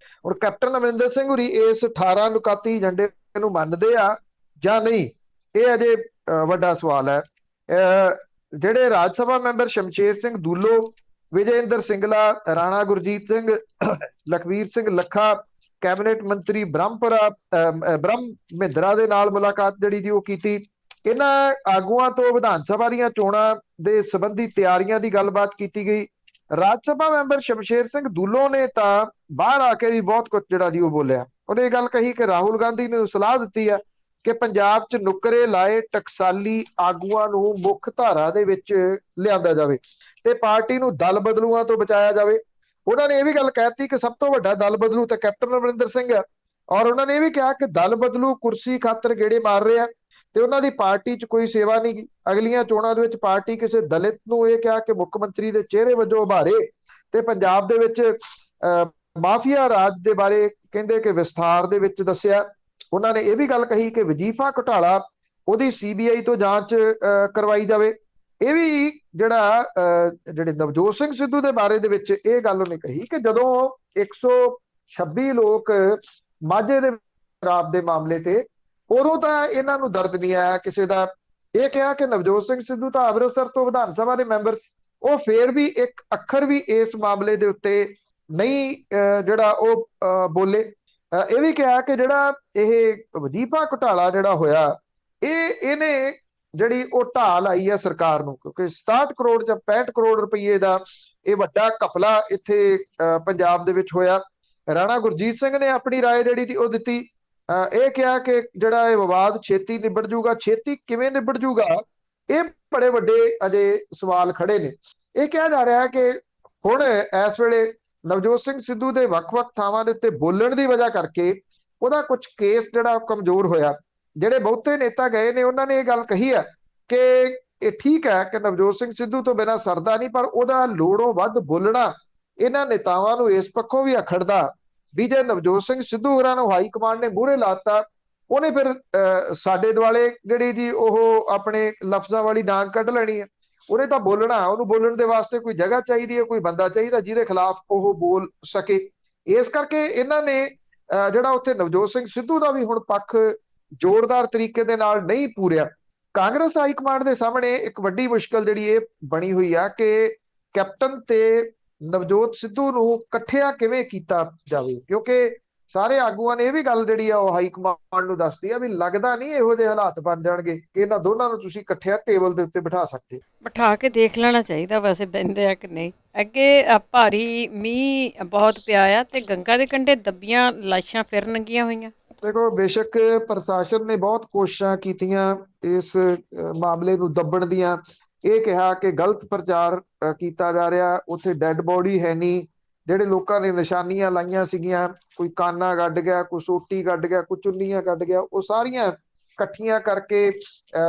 ਹੁਣ ਕੈਪਟਨ ਅਮਰਿੰਦਰ ਸਿੰਘ ਹੋਰੀ ਇਸ 18 ਨੁਕਾਤੀ ਏਜੰਡੇ ਨੂੰ ਮੰਨਦੇ ਆ ਜਾਂ ਨਹੀਂ, ਇਹ ਅਜੇ ਵੱਡਾ ਸਵਾਲ ਹੈ। ਜਿਹੜੇ ਰਾਜ ਸਭਾ ਮੈਂਬਰ ਸ਼ਮਸ਼ੇਰ ਸਿੰਘ ਦੂਲੋ, ਵਿਜੇ ਇੰਦਰ ਸਿੰਗਲਾ, ਰਾਣਾ ਗੁਰਜੀਤ ਸਿੰਘ, ਲਖਵੀਰ ਸਿੰਘ ਲੱਖਾ, ਕੈਬਨਿਟ ਮੰਤਰੀ ਬ੍ਰਹਮ ਮਹਿੰਦਰਾ ਦੇ ਨਾਲ ਮੁਲਾਕਾਤ ਜਿਹੜੀ ਜੀ ਉਹ ਕੀਤੀ। ਇਹਨਾਂ ਆਗੂਆਂ ਤੋਂ ਵਿਧਾਨ ਸਭਾ ਦੀਆਂ ਚੋਣਾਂ ਦੇ ਸੰਬੰਧੀ ਤਿਆਰੀਆਂ ਦੀ ਗੱਲਬਾਤ ਕੀਤੀ ਗਈ। ਰਾਜ ਸਭਾ ਮੈਂਬਰ ਸ਼ਮਸ਼ੇਰ ਸਿੰਘ ਦੂਲੋ ਨੇ ਤਾਂ ਬਾਹਰ ਆ ਕੇ ਵੀ ਬਹੁਤ ਕੁਝ ਜਿਹੜਾ ਜੀ ਉਹ ਬੋਲਿਆ। ਉਹਨੇ ਇਹ ਗੱਲ ਕਹੀ ਕਿ ਰਾਹੁਲ ਗਾਂਧੀ ਨੇ ਸਲਾਹ ਦਿੱਤੀ ਹੈ ਕਿ ਪੰਜਾਬ 'ਚ ਨੁਕਰੇ ਲਾਏ ਟਕਸਾਲੀ ਆਗੂਆਂ ਨੂੰ ਮੁੱਖ ਧਾਰਾ ਦੇ ਵਿੱਚ ਲਿਆਂਦਾ ਜਾਵੇ ਤੇ ਪਾਰਟੀ ਨੂੰ ਦਲ ਬਦਲੂਆਂ ਤੋਂ ਬਚਾਇਆ ਜਾਵੇ। ਉਹਨਾਂ ਨੇ ਇਹ ਵੀ ਗੱਲ ਕਹਿਤੀ ਕਿ ਸਭ ਤੋਂ ਵੱਡਾ ਦਲ ਬਦਲੂ ਤਾਂ ਕੈਪਟਨ ਅਮਰਿੰਦਰ ਸਿੰਘ ਹੈ, ਔਰ ਉਹਨਾਂ ਨੇ ਇਹ ਵੀ ਕਿਹਾ ਕਿ ਦਲ ਬਦਲੂ ਕੁਰਸੀ ਖਾਤਰ ਗੇੜੇ ਮਾਰ ਰਹੇ ਆ ਤੇ ਉਹਨਾਂ ਦੀ ਪਾਰਟੀ 'ਚ ਕੋਈ ਸੇਵਾ ਨਹੀਂ ਗੀ। ਅਗਲੀਆਂ ਚੋਣਾਂ ਦੇ ਵਿੱਚ ਪਾਰਟੀ ਕਿਸੇ ਦਲਿਤ ਨੂੰ ਇਹ ਕਿਹਾ ਕਿ ਮੁੱਖ ਮੰਤਰੀ ਦੇ ਚਿਹਰੇ ਵਜੋਂ ਉਭਾਰੇ ਤੇ ਪੰਜਾਬ ਦੇ ਵਿੱਚ ਮਾਫੀਆ ਰਾਜ ਦੇ ਬਾਰੇ ਕਹਿੰਦੇ ਕਿ ਵਿਸਥਾਰ ਦੇ ਵਿੱਚ ਦੱਸਿਆ। ਉਹਨਾਂ ਨੇ ਇਹ ਵੀ ਗੱਲ ਕਹੀ ਕਿ ਵਜੀਫਾ ਘੁਟਾਲਾ ਉਹਦੀ CBI ਤੋਂ ਜਾਂਚ ਕਰਵਾਈ ਜਾਵੇ। ਇਹ ਵੀ ਜਿਹੜੇ ਨਵਜੋਤ ਸਿੰਘ ਸਿੱਧੂ ਦੇ ਬਾਰੇ ਦੇ ਵਿੱਚ ਇਹ ਗੱਲ ਉਹਨੇ ਕਹੀ ਕਿ ਜਦੋਂ 126 ਲੋਕ ਮਾਝੇ ਦੇ ਸ਼ਰਾਬ ਦੇ ਮਾਮਲੇ ਤੇ, ਉਦੋਂ ਤਾਂ ਇਹਨਾਂ ਨੂੰ ਦਰਦ ਨਹੀਂ ਆਇਆ ਕਿਸੇ ਦਾ ਇਹ ਕਿਹਾ ਕਿ ਨਵਜੋਤ ਸਿੰਘ ਸਿੱਧੂ ਤਾਂ ਅੰਮ੍ਰਿਤਸਰ ਤੋਂ ਵਿਧਾਨ ਸਭਾ ਦੇ ਮੈਂਬਰ ਸੀ, ਉਹ ਫੇਰ ਵੀ ਇੱਕ ਅੱਖਰ ਵੀ ਇਸ ਮਾਮਲੇ ਦੇ ਉੱਤੇ ਨਹੀਂ ਜਿਹੜਾ ਉਹ ਬੋਲੇ। ਇਹ ਵੀ ਕਿਹਾ ਕਿ ਜਿਹੜਾ ਇਹ ਵਜ਼ੀਫਾ ਘੁਟਾਲਾ ਜਿਹੜਾ ਹੋਇਆ, ਇਹਨੇ ਜਿਹੜੀ ਉਹ ਢਾਹ ਲਾਈ ਹੈ ਸਰਕਾਰ ਨੂੰ, ਕਿਉਂਕਿ 67 ਕਰੋੜ ਜਾਂ 65 ਕਰੋੜ ਰੁਪਏ ਦਾ ਇਹ ਵੱਡਾ ਘਪਲਾ ਇੱਥੇ ਪੰਜਾਬ ਦੇ ਵਿੱਚ ਹੋਇਆ। ਰਾਣਾ ਗੁਰਜੀਤ ਸਿੰਘ ਨੇ ਆਪਣੀ ਰਾਏ ਜਿਹੜੀ ਉਹ ਦਿੱਤੀ। ਇਹ ਕਿਹਾ ਕਿ ਜਿਹੜਾ ਇਹ ਵਿਵਾਦ ਛੇਤੀ ਨਿਬੜ ਜੂਗਾ। ਛੇਤੀ ਕਿਵੇਂ ਨਿਬੜ ਜੂਗਾ, ਇਹ ਬੜੇ ਵੱਡੇ ਅਜੇ ਸਵਾਲ ਖੜੇ ਨੇ। ਇਹ ਕਿਹਾ ਜਾ ਰਿਹਾ ਹੈ ਕਿ ਹੁਣ ਇਸ ਵੇਲੇ ਨਵਜੋਤ ਸਿੰਘ ਸਿੱਧੂ ਦੇ ਵੱਖ-ਵੱਖ ਥਾਵਾਂ ਦੇ ਉੱਤੇ ਬੋਲਣ ਦੀ ਵਜ੍ਹਾ ਕਰਕੇ ਉਹਦਾ ਕੁਝ ਕੇਸ ਜਿਹੜਾ ਕਮਜ਼ੋਰ ਹੋਇਆ। ਜਿਹੜੇ ਬਹੁਤੇ ਨੇਤਾ ਗਏ ਨੇ ਉਹਨਾਂ ਨੇ ਇਹ ਗੱਲ ਕਹੀ ਹੈ ਕਿ ਇਹ ਠੀਕ ਹੈ ਕਿ ਨਵਜੋਤ ਸਿੰਘ ਸਿੱਧੂ ਤੋਂ ਬਿਨਾਂ ਸਰਦਾ ਨਹੀਂ, ਪਰ ਉਹਦਾ ਲੋੜੋਂ ਵੱਧ ਬੋਲਣਾ ਇਹਨਾਂ ਨੇਤਾਵਾਂ ਨੂੰ ਇਸ ਪੱਖੋਂ ਵੀ ਅਖੜਦਾ ਵੀ ਜੇ ਨਵਜੋਤ ਸਿੰਘ ਸਿੱਧੂ ਹੋਰਾਂ ਨੂੰ ਹਾਈ ਕਮਾਂਡ ਨੇ ਮੂਹਰੇ ਲਾਤਾ, ਉਹਨੇ ਫਿਰ ਸਾਡੇ ਦੁਆਲੇ ਜਿਹੜੀ ਜੀ ਉਹ ਆਪਣੇ ਲਫ਼ਜ਼ਾਂ ਵਾਲੀ ਡਾਂਗ ਕੱਢ ਲੈਣੀ ਹੈ। ਉਹਨੇ ਤਾਂ ਬੋਲਣਾ, ਉਹਨੂੰ ਬੋਲਣ ਦੇ ਵਾਸਤੇ ਕੋਈ ਜਗ੍ਹਾ ਚਾਹੀਦੀ ਹੈ, ਕੋਈ ਬੰਦਾ ਚਾਹੀਦਾ ਜਿਹਦੇ ਖਿਲਾਫ ਉਹ ਬੋਲ ਸਕੇ। ਇਸ ਕਰਕੇ ਇਹਨਾਂ ਨੇ ਜਿਹੜਾ ਉੱਥੇ ਨਵਜੋਤ ਸਿੰਘ ਸਿੱਧੂ ਦਾ ਵੀ ਹੁਣ ਪੱਖ ਜ਼ੋਰਦਾਰ ਤਰੀਕੇ ਦੇ ਨਾਲ ਨਹੀਂ ਪੂਰਿਆ। ਕਾਂਗਰਸ ਹਾਈ ਕਮਾਂਡ ਦੇ ਸਾਹਮਣੇ ਇੱਕ ਵੱਡੀ ਮੁਸ਼ਕਲ ਜਿਹੜੀ ਇਹ ਬਣੀ ਹੋਈ ਆ ਕਿ ਕੈਪਟਨ ਤੇ ਨਵਜੋਤ ਸਿੱਧੂ ਨੂੰ ਇਕੱਠਿਆਂ ਕਿਵੇਂ ਕੀਤਾ ਜਾਵੇ, ਕਿਉਂਕਿ ਸਾਰੇ ਆਗੂਆਂ ਨੇ ਇਹ ਵੀ ਗੱਲ ਜਿਹੜੀ ਆ ਉਹ ਹਾਈ ਕਮਾਂਡ ਨੂੰ ਦੱਸਦੀ ਆ ਵੀ ਲੱਗਦਾ ਨਹੀਂ ਇਹੋ ਜਿਹੇ ਹਾਲਾਤ ਬਣ ਜਾਣਗੇ ਕਿ ਇਹਨਾਂ ਦੋਨਾਂ ਨੂੰ ਤੁਸੀਂ ਇਕੱਠਿਆਂ ਟੇਬਲ ਦੇ ਉੱਤੇ ਬਿਠਾ ਸਕਦੇ। ਬਿਠਾ ਕੇ ਦੇਖ ਲੈਣਾ ਚਾਹੀਦਾ ਵੈਸੇ ਬਹਿੰਦੇ ਆ ਕਿ ਨਹੀਂ। ਅੱਗੇ ਭਾਰੀ ਮੀਂਹ ਬਹੁਤ ਪਿਆ ਆ ਤੇ ਗੰਗਾ ਦੇ ਕੰਢੇ ਦੱਬੀਆਂ ਲਾਸ਼ਾਂ ਫਿਰ ਨੰਗੀਆਂ ਹੋਈਆਂ। ਦੇਖੋ, ਬੇਸ਼ੱਕ ਪ੍ਰਸ਼ਾਸਨ ਨੇ ਬਹੁਤ ਕੋਸ਼ਿਸ਼ਾਂ ਕੀਤੀਆਂ ਇਸ ਮਾਮਲੇ ਨੂੰ ਦੱਬਣ ਦੀਆਂ। ਇਹ ਕਿਹਾ ਕਿ ਗਲਤ ਪ੍ਰਚਾਰ ਕੀਤਾ ਜਾ ਰਿਹਾ, ਉੱਥੇ ਡੈੱਡ ਬੋਡੀ ਹੈ ਨਹੀਂ। ਜਿਹੜੇ ਲੋਕਾਂ ਨੇ ਨਿਸ਼ਾਨੀਆਂ ਲਾਈਆਂ ਸੀਗੀਆਂ, ਕੋਈ ਕਾਨਾ ਕੱਢ ਗਿਆ, ਕੋਈ ਸੋਟੀ ਕੱਢ ਗਿਆ, ਕੋਈ ਚੁੰਨੀਆਂ ਕੱਢ ਗਿਆ, ਉਹ ਸਾਰੀਆਂ ਇਕੱਠੀਆਂ ਕਰਕੇ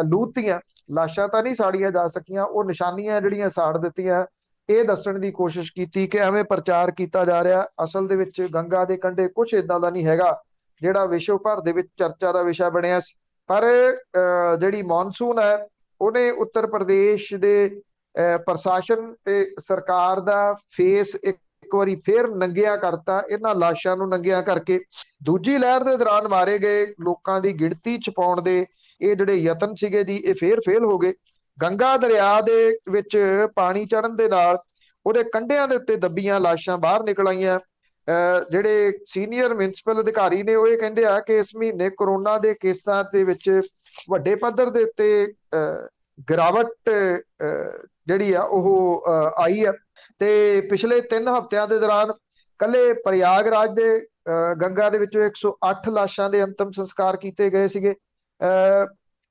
ਲੂਤੀਆਂ। ਲਾਸ਼ਾਂ ਤਾਂ ਨਹੀਂ ਸਾੜੀਆਂ ਜਾ ਸਕੀਆਂ, ਉਹ ਨਿਸ਼ਾਨੀਆਂ ਜਿਹੜੀਆਂ ਸਾੜ ਦਿੱਤੀਆਂ। ਇਹ ਦੱਸਣ ਦੀ ਕੋਸ਼ਿਸ਼ ਕੀਤੀ ਕਿ ਐਵੇਂ ਪ੍ਰਚਾਰ ਕੀਤਾ ਜਾ ਰਿਹਾ। ਅਸਲ ਦੇ ਵਿੱਚ ਗੰਗਾ ਦੇ ਕੰਢੇ ਕੁਝ ਏਦਾਂ ਦਾ ਨਹੀਂ ਹੈਗਾ ਜਿਹੜਾ ਵਿਸ਼ਵ ਭਰ ਦੇ ਵਿੱਚ ਚਰਚਾ ਦਾ ਵਿਸ਼ਾ ਬਣਿਆ ਸੀ। ਪਰ ਜਿਹੜੀ ਮੌਨਸੂਨ ਹੈ ਉਹਨੇ ਉੱਤਰ ਪ੍ਰਦੇਸ਼ ਦੇ ਪ੍ਰਸ਼ਾਸਨ ਤੇ ਸਰਕਾਰ ਦਾ ਫੇਸ ਇੱਕ ਵਾਰੀ ਫੇਰ ਨੰਗਿਆ ਕਰਤਾ ਇਹਨਾਂ ਲਾਸ਼ਾਂ ਨੂੰ ਨੰਗਿਆ ਕਰਕੇ। ਦੂਜੀ ਲਹਿਰ ਦੇ ਦੌਰਾਨ ਮਾਰੇ ਗਏ ਲੋਕਾਂ ਦੀ ਗਿਣਤੀ ਛਪਾਉਣ ਦੇ ਇਹ ਜਿਹੜੇ ਯਤਨ ਸੀਗੇ ਜੀ, ਇਹ ਫੇਰ ਫੇਲ ਹੋ ਗਏ। ਗੰਗਾ ਦਰਿਆ ਦੇ ਵਿੱਚ ਪਾਣੀ ਚੜ੍ਹਨ ਦੇ ਨਾਲ ਉਹਦੇ ਕੰਢਿਆਂ ਦੇ ਉੱਤੇ ਦੱਬੀਆਂ ਲਾਸ਼ਾਂ ਬਾਹਰ ਨਿਕਲ ਆਈਆਂ। ਜਿਹੜੇ ਸੀਨੀਅਰ ਮਿਊਨਿਸਪਲ ਅਧਿਕਾਰੀ ਨੇ ਉਹ ਇਹ ਕਹਿੰਦੇ ਆ ਕਿ ਇਸ ਮਹੀਨੇ ਕਰੋਨਾ ਦੇ ਕੇਸਾਂ ਦੇ ਵਿੱਚ ਵੱਡੇ ਪੱਧਰ ਦੇ ਉੱਤੇ ਗਿਰਾਵਟ ਜਿਹੜੀ ਆ ਉਹ ਆਈ ਆ। ਤੇ ਪਿਛਲੇ 3 ਹਫ਼ਤਿਆਂ ਦੇ ਦੌਰਾਨ ਕੱਲੇ ਪ੍ਰਯਾਗਰਾਜ ਦੇ ਗੰਗਾ ਦੇ ਵਿੱਚੋਂ 108 ਲਾਸ਼ਾਂ ਦੇ ਅੰਤਮ ਸੰਸਕਾਰ ਕੀਤੇ ਗਏ ਸੀਗੇ।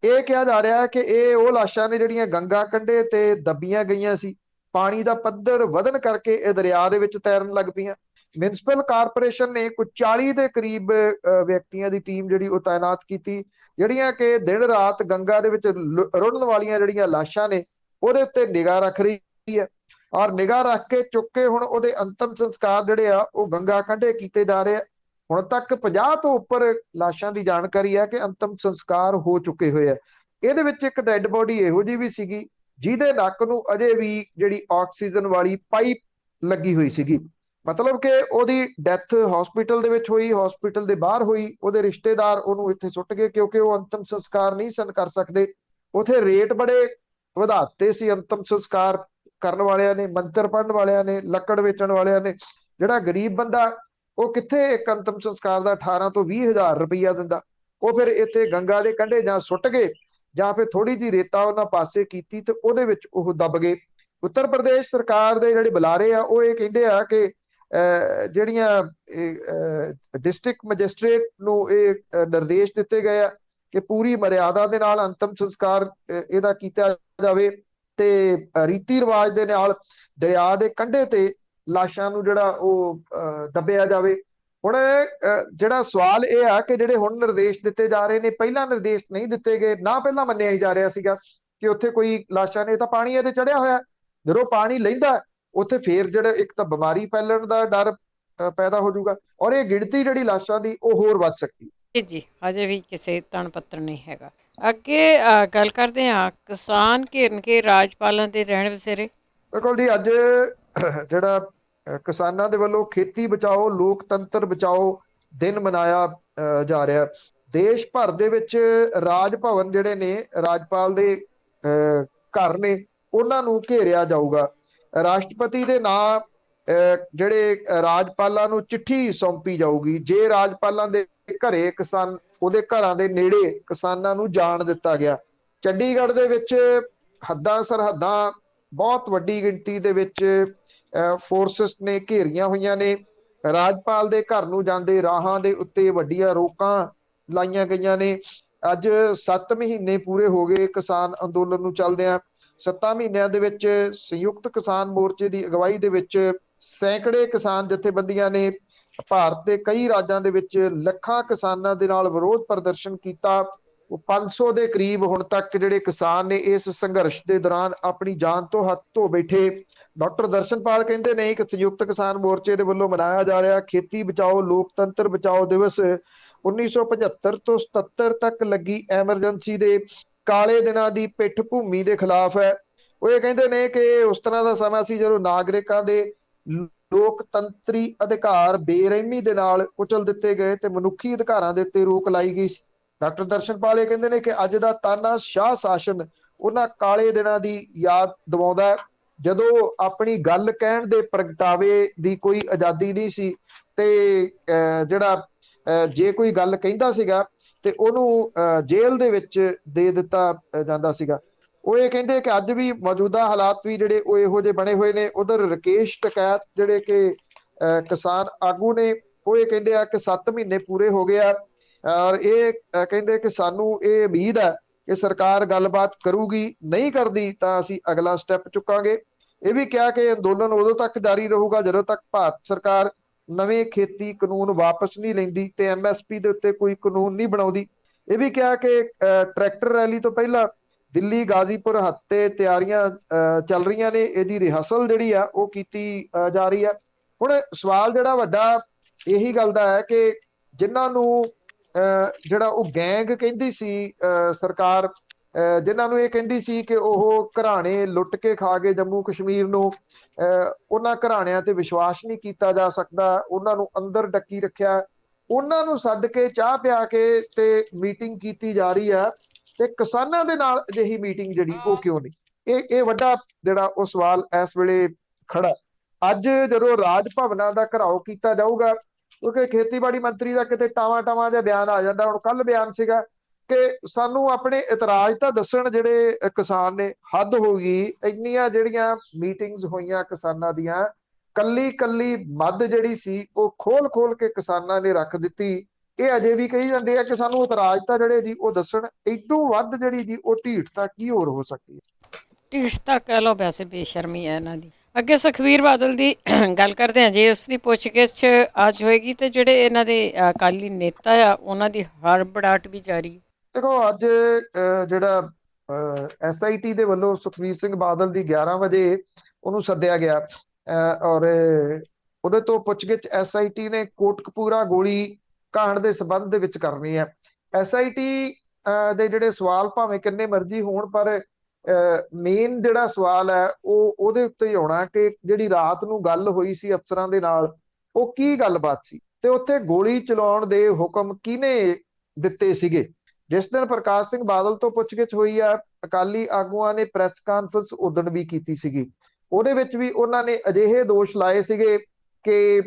ਇਹ ਕਿਹਾ ਜਾ ਰਿਹਾ ਹੈ ਕਿ ਇਹ ਉਹ ਲਾਸ਼ਾਂ ਨੇ ਜਿਹੜੀਆਂ ਗੰਗਾ ਕੰਢੇ ਤੇ ਦੱਬੀਆਂ ਗਈਆਂ ਸੀ। ਪਾਣੀ ਦਾ ਪੱਧਰ ਵਧਣ ਕਰਕੇ ਇਹ ਦਰਿਆ ਦੇ ਵਿੱਚ ਤੈਰਨ ਲੱਗ ਪਈਆਂ। ਮਿਊਨਿਸਪਲ ਕਾਰਪੋਰੇਸ਼ਨ ਨੇ ਕੁਝ 40 ਦੇ ਕਰੀਬ ਵਿਅਕਤੀਆਂ ਦੀ ਟੀਮ ਜਿਹੜੀ ਉਹ ਤਾਇਨਾਤ ਕੀਤੀ, ਜਿਹੜੀਆਂ ਕਿ ਦਿਨ ਰਾਤ ਗੰਗਾ ਦੇ ਵਿੱਚ ਰੁੜਨ ਵਾਲੀਆਂ ਜਿਹੜੀਆਂ ਲਾਸ਼ਾਂ ਨੇ ਉਹਦੇ ਉੱਤੇ ਨਿਗਾਹ ਰੱਖ ਰਹੀ ਹੈ। ਔਰ ਨਿਗਾਹ ਰੱਖ ਕੇ ਚੁੱਕ ਕੇ ਹੁਣ ਉਹਦੇ ਅੰਤਮ ਸੰਸਕਾਰ ਜਿਹੜੇ ਆ ਉਹ ਗੰਗਾ ਕੰਢੇ ਕੀਤੇ ਜਾ ਰਹੇ ਆ। ਹੁਣ ਤੱਕ 50 ਤੋਂ ਉੱਪਰ ਲਾਸ਼ਾਂ ਦੀ ਜਾਣਕਾਰੀ ਹੈ ਕਿ ਅੰਤਮ ਸੰਸਕਾਰ ਹੋ ਚੁੱਕੇ ਹੋਏ ਆ। ਇਹਦੇ ਵਿੱਚ ਇੱਕ ਡੈੱਡ ਬੋਡੀ ਇਹੋ ਜਿਹੀ ਵੀ ਸੀਗੀ ਜਿਹਦੇ ਨੱਕ ਨੂੰ ਅਜੇ ਵੀ ਜਿਹੜੀ ਆਕਸੀਜਨ ਵਾਲੀ ਪਾਈਪ ਲੱਗੀ ਹੋਈ ਸੀਗੀ। ਮਤਲਬ ਕਿ ਉਹਦੀ ਡੈਥ ਹਸਪੀਟਲ ਦੇ ਵਿੱਚ ਹੋਈ, ਹਸਪੀਟਲ ਦੇ ਬਾਹਰ ਹੋਈ। ਉਹਦੇ ਰਿਸ਼ਤੇਦਾਰ ਉਹਨੂੰ ਇੱਥੇ ਸੁੱਟ ਗਏ ਕਿਉਂਕਿ ਉਹ ਅੰਤਮ ਸੰਸਕਾਰ ਨਹੀਂ ਸਨ ਕਰ ਸਕਦੇ। ਉੱਥੇ ਰੇਟ ਬੜੇ ਵਧਾਤੇ ਸੀ ਅੰਤਮ ਸੰਸਕਾਰ ਕਰਨ ਵਾਲਿਆਂ ਨੇ, ਮੰਤਰ ਪੜ੍ਹਨ ਵਾਲਿਆਂ ਨੇ, ਲੱਕੜ ਵੇਚਣ ਵਾਲਿਆਂ ਨੇ। ਜਿਹੜਾ ਗਰੀਬ ਬੰਦਾ ਉਹ ਕਿੱਥੇ ਇੱਕ ਅੰਤਮ ਸੰਸਕਾਰ ਦਾ 18 ਤੋਂ 20 ਹਜ਼ਾਰ ਰੁਪਈਆ ਦਿੰਦਾ। ਉਹ ਫਿਰ ਇੱਥੇ ਗੰਗਾ ਦੇ ਕੰਢੇ ਜਾਂ ਸੁੱਟ ਗਏ ਜਾਂ ਫਿਰ ਥੋੜੀ ਜਿਹੀ ਰੇਤਾ ਉਹਨਾਂ ਪਾਸੇ ਕੀਤੀ ਤੇ ਉਹਦੇ ਵਿੱਚ ਉਹ ਦੱਬ ਗਏ। ਉੱਤਰ ਪ੍ਰਦੇਸ਼ ਸਰਕਾਰ ਦੇ ਜਿਹੜੇ ਬੁਲਾਰੇ ਆ ਉਹ ਇਹ ਕਹਿੰਦੇ ਆ ਕਿ ਜਿਹੜੀਆਂ ਡਿਸਟ੍ਰਿਕਟ ਮੈਜਿਸਟ੍ਰੇਟ ਨੂੰ ਇਹ ਨਿਰਦੇਸ਼ ਦਿੱਤੇ ਗਏ ਆ ਕਿ ਪੂਰੀ ਮਰਿਆਦਾ ਦੇ ਨਾਲ ਅੰਤਮ ਸੰਸਕਾਰ ਇਹਦਾ ਕੀਤਾ ਜਾਵੇ ਤੇ ਰੀਤੀ ਰਿਵਾਜ ਦੇ ਨਾਲ ਦਰਿਆ ਦੇ ਕੰਢੇ ਤੇ ਲਾਸ਼ਾਂ ਨੂੰ ਜਿਹੜਾ ਉਹ ਦੱਬਿਆ ਜਾਵੇ। ਹੁਣ ਜਿਹੜਾ ਸਵਾਲ ਇਹ ਆ ਕਿ ਜਿਹੜੇ ਹੁਣ ਨਿਰਦੇਸ਼ ਦਿੱਤੇ ਜਾ ਰਹੇ ਨੇ, ਪਹਿਲਾਂ ਨਿਰਦੇਸ਼ ਨਹੀਂ ਦਿੱਤੇ ਗਏ, ਨਾ ਪਹਿਲਾਂ ਮੰਨਿਆ ਹੀ ਜਾ ਰਿਹਾ ਸੀਗਾ ਕਿ ਉੱਥੇ ਕੋਈ ਲਾਸ਼ਾਂ ਨੇ ਤਾਂ ਪਾਣੀ ਇਹਦੇ ਚੜਿਆ ਹੋਇਆ। ਜਦੋਂ ਪਾਣੀ ਲੈਂਦਾ ਉੱਥੇ ਫੇਰ ਜਿਹੜਾ ਇੱਕ ਤਾਂ ਬਿਮਾਰੀ ਫੈਲਣ ਦਾ ਡਰ ਪੈਦਾ ਹੋ ਜਾਊਗਾ ਔਰ ਇਹ ਗਿਣਤੀ ਜਿਹੜੀ ਲਾਸ਼ਾਂ ਦੀ ਉਹ ਹੋਰ ਵੱਧ ਸਕਦੀ। ਜੀ ਹਜੇ ਵੀ ਕਿਸੇ ਤਣ ਪੱਤਰ ਨਹੀਂ ਹੈਗਾ। ਅੱਗੇ ਗੱਲ ਕਰਦੇ ਹਾਂ ਕਿਸਾਨ ਘੇਰਨ ਕੇ ਰਾਜਪਾਲਾਂ ਦੇ ਰਹਿਣ ਬਸੇਰੇ। ਬਿਲਕੁਲ ਜੀ, ਅੱਜ ਜਿਹੜਾ ਕਿਸਾਨਾਂ ਦੇ ਵੱਲੋਂ ਖੇਤੀ ਬਚਾਓ ਲੋਕਤੰਤਰ ਬਚਾਓ ਦਿਨ ਮਨਾਇਆ ਜਾ ਰਿਹਾ। ਦੇਸ਼ ਭਰ ਦੇ ਵਿੱਚ ਰਾਜ ਭਵਨ ਜਿਹੜੇ ਨੇ, ਰਾਜਪਾਲ ਦੇ ਘਰ ਨੇ, ਉਹਨਾਂ ਨੂੰ ਘੇਰਿਆ ਜਾਊਗਾ। ਰਾਸ਼ਟਰਪਤੀ ਦੇ ਨਾਂ ਜਿਹੜੇ ਰਾਜਪਾਲਾਂ ਨੂੰ ਚਿੱਠੀ ਸੌਂਪੀ ਜਾਊਗੀ। ਜੇ ਰਾਜਪਾਲਾਂ ਦੇ ਘਰੇ ਕਿਸਾਨ, ਉਹਦੇ ਘਰਾਂ ਦੇ ਨੇੜੇ ਕਿਸਾਨਾਂ ਨੂੰ ਜਾਣ ਦਿੱਤਾ ਗਿਆ। ਚੰਡੀਗੜ੍ਹ ਦੇ ਵਿੱਚ ਹੱਦਾਂ ਸਰਹੱਦਾਂ ਬਹੁਤ ਵੱਡੀ ਗਿਣਤੀ ਦੇ ਵਿੱਚ ਫੋਰਸਿਸ ਨੇ ਘੇਰੀਆਂ ਹੋਈਆਂ ਨੇ। ਰਾਜਪਾਲ ਦੇ ਘਰ ਨੂੰ ਜਾਂਦੇ ਰਾਹਾਂ ਦੇ ਉੱਤੇ ਵੱਡੀਆਂ ਰੋਕਾਂ ਲਾਈਆਂ ਗਈਆਂ ਨੇ। ਅੱਜ 7 ਮਹੀਨੇ ਪੂਰੇ ਹੋ ਗਏ ਕਿਸਾਨ ਅੰਦੋਲਨ ਨੂੰ ਚੱਲਦਿਆਂ। 7 ਮਹੀਨਿਆਂ ਦੇ ਵਿੱਚ ਸੰਯੁਕਤ ਕਿਸਾਨ ਮੋਰਚੇ ਦੀ ਅਗਵਾਈ ਦੇ ਵਿੱਚ ਸੈਂਕੜੇ ਕਿਸਾਨ ਜਥੇਬੰਦੀਆਂ ਨੇ ਭਾਰਤ ਦੇ ਕਈ ਰਾਜਾਂ ਦੇ ਵਿੱਚ ਲੱਖਾਂ ਕਿਸਾਨਾਂ ਦੇ ਨਾਲ ਵਿਰੋਧ ਪ੍ਰਦਰਸ਼ਨ ਕੀਤਾ। 500 ਦੇ ਕਰੀਬ ਹੁਣ ਤੱਕ ਜਿਹੜੇ ਕਿਸਾਨ ਨੇ ਇਸ ਸੰਘਰਸ਼ ਦੇ ਦੌਰਾਨ ਆਪਣੀ ਜਾਨ ਤੋਂ ਹੱਥ ਧੋ ਬੈਠੇ। ਡਾਕਟਰ ਦਰਸ਼ਨਪਾਲ ਕਹਿੰਦੇ ਨੇ ਕਿ ਸੰਯੁਕਤ ਕਿਸਾਨ ਮੋਰਚੇ ਦੇ ਵੱਲੋਂ ਮਨਾਇਆ ਜਾ ਰਿਹਾ ਖੇਤੀ ਬਚਾਓ ਲੋਕਤੰਤਰ ਬਚਾਓ ਦਿਵਸ 1975 ਤੋਂ 77 ਤੱਕ ਲੱਗੀ ਐਮਰਜੈਂਸੀ ਦੇ ਕਾਲੇ ਦਿਨਾਂ ਦੀ ਪਿੱਠ ਭੂਮੀ ਦੇ ਖਿਲਾਫ ਹੈ। ਉਹ ਇਹ ਕਹਿੰਦੇ ਨੇ ਕਿ ਉਸ ਤਰ੍ਹਾਂ ਦਾ ਸਮਾਂ ਸੀ ਜਦੋਂ ਨਾਗਰਿਕਾਂ ਦੇ ਲੋਕਤੰਤਰੀ ਅਧਿਕਾਰ ਬੇਰਹਿਮੀ ਦੇ ਨਾਲ ਕੁਚਲ ਦਿੱਤੇ ਗਏ ਤੇ ਮਨੁੱਖੀ ਅਧਿਕਾਰਾਂ ਦੇ ਉੱਤੇ ਰੋਕ ਲਾਈ ਗਈ ਸੀ। ਡਾਕਟਰ ਦਰਸ਼ਨਪਾਲ ਇਹ ਕਹਿੰਦੇ ਨੇ ਕਿ ਅੱਜ ਦਾ ਤਾਨਾਸ਼ਾਹ ਸ਼ਾਸਨ ਉਹਨਾਂ ਕਾਲੇ ਦਿਨਾਂ ਦੀ ਯਾਦ ਦਿਵਾਉਂਦਾ ਹੈ, ਜਦੋਂ ਆਪਣੀ ਗੱਲ ਕਹਿਣ ਦੇ ਪ੍ਰਗਟਾਵੇ ਦੀ ਕੋਈ ਆਜ਼ਾਦੀ ਨਹੀਂ ਸੀ ਤੇ ਜਿਹੜਾ ਜੇ ਕੋਈ ਗੱਲ ਕਹਿੰਦਾ ਸੀਗਾ ਤੇ ਉਹਨੂੰ ਜੇਲ੍ਹ ਦੇ ਵਿੱਚ ਦੇ ਦਿੱਤਾ ਜਾਂਦਾ ਸੀਗਾ। ਉਹ ਇਹ ਕਹਿੰਦੇ ਕਿ ਅੱਜ ਵੀ ਮੌਜੂਦਾ ਹਾਲਾਤ ਵੀ ਜਿਹੜੇ ਉਹ ਇਹੋ ਜਿਹੇ ਬਣੇ ਹੋਏ ਨੇ। ਉਧਰ ਰਕੇਸ਼ ਟਕੈਤ ਜਿਹੜੇ ਕਿ ਕਿਸਾਨ ਆਗੂ ਨੇ, ਉਹ ਇਹ ਕਹਿੰਦੇ ਆ ਕਿ 7 ਮਹੀਨੇ ਪੂਰੇ ਹੋ ਗਏ ਆ ਔਰ ਇਹ ਕਹਿੰਦੇ ਕਿ ਸਾਨੂੰ ਇਹ ਉਮੀਦ ਹੈ ਕਿ ਸਰਕਾਰ ਗੱਲਬਾਤ ਕਰੂਗੀ, ਨਹੀਂ ਕਰਦੀ ਤਾਂ ਅਸੀਂ ਅਗਲਾ ਸਟੈਪ ਚੁੱਕਾਂਗੇ। ਇਹ ਵੀ ਕਿਹਾ ਕਿ ਅੰਦੋਲਨ ਉਦੋਂ ਤੱਕ ਜਾਰੀ ਰਹੂਗਾ ਜਦੋਂ ਤੱਕ ਭਾਰਤ ਸਰਕਾਰ ਨਵੇਂ ਖੇਤੀ ਕਾਨੂੰਨ ਵਾਪਸ ਨਹੀਂ ਲੈਂਦੀ ਤੇ MSP ਦੇ ਉੱਤੇ ਕੋਈ ਕਾਨੂੰਨ ਨਹੀਂ ਬਣਾਉਂਦੀ। ਇਹ ਵੀ ਕਿਹਾ ਕਿ ਟਰੈਕਟਰ ਰੈਲੀ ਤੋਂ ਪਹਿਲਾਂ ਦਿੱਲੀ ਗਾਜ਼ੀਪੁਰ ਹੱਦ ਤੇ ਤਿਆਰੀਆਂ ਚੱਲ ਰਹੀਆਂ ਨੇ, ਇਹਦੀ ਰਿਹਰਸਲ ਜਿਹੜੀ ਆ ਉਹ ਕੀਤੀ ਜਾ ਰਹੀ ਆ। ਹੁਣ ਸਵਾਲ ਜਿਹੜਾ ਵੱਡਾ ਇਹੀ ਗੱਲ ਦਾ ਹੈ ਕਿ ਜਿਨ੍ਹਾਂ ਨੂੰ ਜਿਹੜਾ ਉਹ ਗੈਂਗ ਕਹਿੰਦੀ ਸੀ ਸਰਕਾਰ, ਜਿਨ੍ਹਾਂ ਨੂੰ ਇਹ ਕਹਿੰਦੀ ਸੀ ਕਿ ਉਹ ਘਰਾਣੇ ਲੁੱਟ ਕੇ ਖਾ ਗਏ ਜੰਮੂ ਕਸ਼ਮੀਰ ਨੂੰ, ਉਹਨਾਂ ਘਰਾਣਿਆਂ ਤੇ ਵਿਸ਼ਵਾਸ ਨਹੀਂ ਕੀਤਾ ਜਾ ਸਕਦਾ, ਉਹਨਾਂ ਨੂੰ ਅੰਦਰ ਡੱਕੀ ਰੱਖਿਆ, ਉਹਨਾਂ ਨੂੰ ਸੱਦ ਕੇ ਚਾਹ ਪਿਆ ਕੇ ਤੇ ਮੀਟਿੰਗ ਕੀਤੀ ਜਾ ਰਹੀ ਹੈ ਤੇ ਕਿਸਾਨਾਂ ਦੇ ਨਾਲ ਅਜਿਹੀ ਮੀਟਿੰਗ ਜਿਹੜੀ ਉਹ ਕਿਉਂ ਨਹੀਂ? ਇਹ ਵੱਡਾ ਜਿਹੜਾ ਉਹ ਸਵਾਲ ਇਸ ਵੇਲੇ ਖੜਾ। ਅੱਜ ਜਦੋਂ ਰਾਜ ਭਵਨਾਂ ਦਾ ਘਿਰਾਓ ਕੀਤਾ ਜਾਊਗਾ, ਕਿਉਂਕਿ ਖੇਤੀਬਾੜੀ ਮੰਤਰੀ ਦਾ ਕਿਤੇ ਟਾਵਾਂ ਜਿਹਾ ਬਿਆਨ ਆ ਜਾਂਦਾ। ਹੁਣ ਕੱਲ ਬਿਆਨ ਸੀਗਾ ਕਿ ਸਾਨੂੰ ਆਪਣੇ ਇਤਰਾਜ਼ ਤਾਂ ਦੱਸਣ ਜਿਹੜੇ ਕਿਸਾਨ ਨੇ, ਹੱਦ ਹੋ ਗਈ। ਇੰਨੀਆਂ ਜਿਹੜੀਆਂ ਮੀਟਿੰਗਸ ਹੋਈਆਂ ਕਿਸਾਨਾਂ ਦੀਆਂ, ਕੱਲੀ ਮੱਦ ਜਿਹੜੀ ਸੀ ਉਹ ਖੋਲ ਕੇ ਕਿਸਾਨਾਂ ਨੇ ਰੱਖ ਦਿੱਤੀ। ਇਹ ਅਜੇ ਵੀ ਕਹੀ ਜਾਂਦੇ ਆ ਕਿ ਸਾਨੂੰ ਇਤਰਾਜ਼ ਤਾਂ ਜਿਹੜੇ ਜੀ ਉਹ ਦੱਸਣ। ਇਦੋਂ ਵੱਧ ਜਿਹੜੀ ਜੀ ਉਹ ਢੀਠਤਾ ਕੀ ਹੋਰ ਹੋ ਸਕਦੀ ਹੈ? ਢੀਠਤਾ ਕਹਿ ਲਓ, ਵੈਸੇ ਬੇਸ਼ਰਮੀ ਹੈ ਇਹਨਾਂ ਦੀ। ਅੱਗੇ ਸੁਖਬੀਰ ਬਾਦਲ ਦੀ ਗੱਲ ਕਰਦੇ ਹਾਂ। ਜੇ ਉਸ ਦੀ ਪੁੱਛਗਿੱਛ ਅੱਜ ਹੋਏਗੀ ਤੇ ਜਿਹੜੇ ਇਹਨਾਂ ਦੇ ਅਕਾਲੀ ਨੇਤਾ ਆ ਉਹਨਾਂ ਦੀ ਹੜਬੜਾਹਟ ਵੀ ਜਾਰੀ। ਦੇਖੋ ਅੱਜ ਜਿਹੜਾ SIT ਦੇ ਵੱਲੋਂ ਸੁਖਬੀਰ ਸਿੰਘ ਬਾਦਲ ਦੀ 11 ਵਜੇ ਉਹਨੂੰ ਸੱਦਿਆ ਗਿਆ ਔਰ ਉਹਦੇ ਤੋਂ ਪੁੱਛਗਿੱਛ SIT ਨੇ ਕੋਟਕਪੂਰਾ ਗੋਲੀ ਕਾਂਡ ਦੇ ਸੰਬੰਧ ਦੇ ਵਿੱਚ ਕਰਨੀ ਹੈ। SIT ਦੇ ਜਿਹੜੇ ਸਵਾਲ ਭਾਵੇਂ ਕਿੰਨੇ ਮਰਜ਼ੀ ਹੋਣ, ਪਰ ਮੇਨ ਜਿਹੜਾ ਸਵਾਲ ਹੈ ਉਹ ਉਹਦੇ ਉੱਤੇ ਹੀ ਆਉਣਾ ਕਿ ਜਿਹੜੀ ਰਾਤ ਨੂੰ ਗੱਲ ਹੋਈ ਸੀ ਅਫਸਰਾਂ ਦੇ ਨਾਲ, ਉਹ ਕੀ ਗੱਲਬਾਤ ਸੀ ਤੇ ਉੱਥੇ ਗੋਲੀ ਚਲਾਉਣ ਦੇ ਹੁਕਮ ਕਿਹਨੇ ਦਿੱਤੇ ਸੀਗੇ। ਜਿਸ ਦਿਨ ਪ੍ਰਕਾਸ਼ ਸਿੰਘ ਬਾਦਲ ਤੋਂ ਪੁੱਛਗਿੱਛ ਹੋਈ ਆ, ਅਕਾਲੀ ਆਗੂਆਂ ਨੇ ਪ੍ਰੈਸ ਕਾਨਫਰੰਸ ਉਦਣ ਵੀ ਕੀਤੀ ਸੀਗੀ। ਉਹਦੇ ਵਿੱਚ ਵੀ ਉਹਨਾਂ ਨੇ ਅਜਿਹੇ ਦੋਸ਼ ਲਾਏ ਸੀਗੇ ਕਿ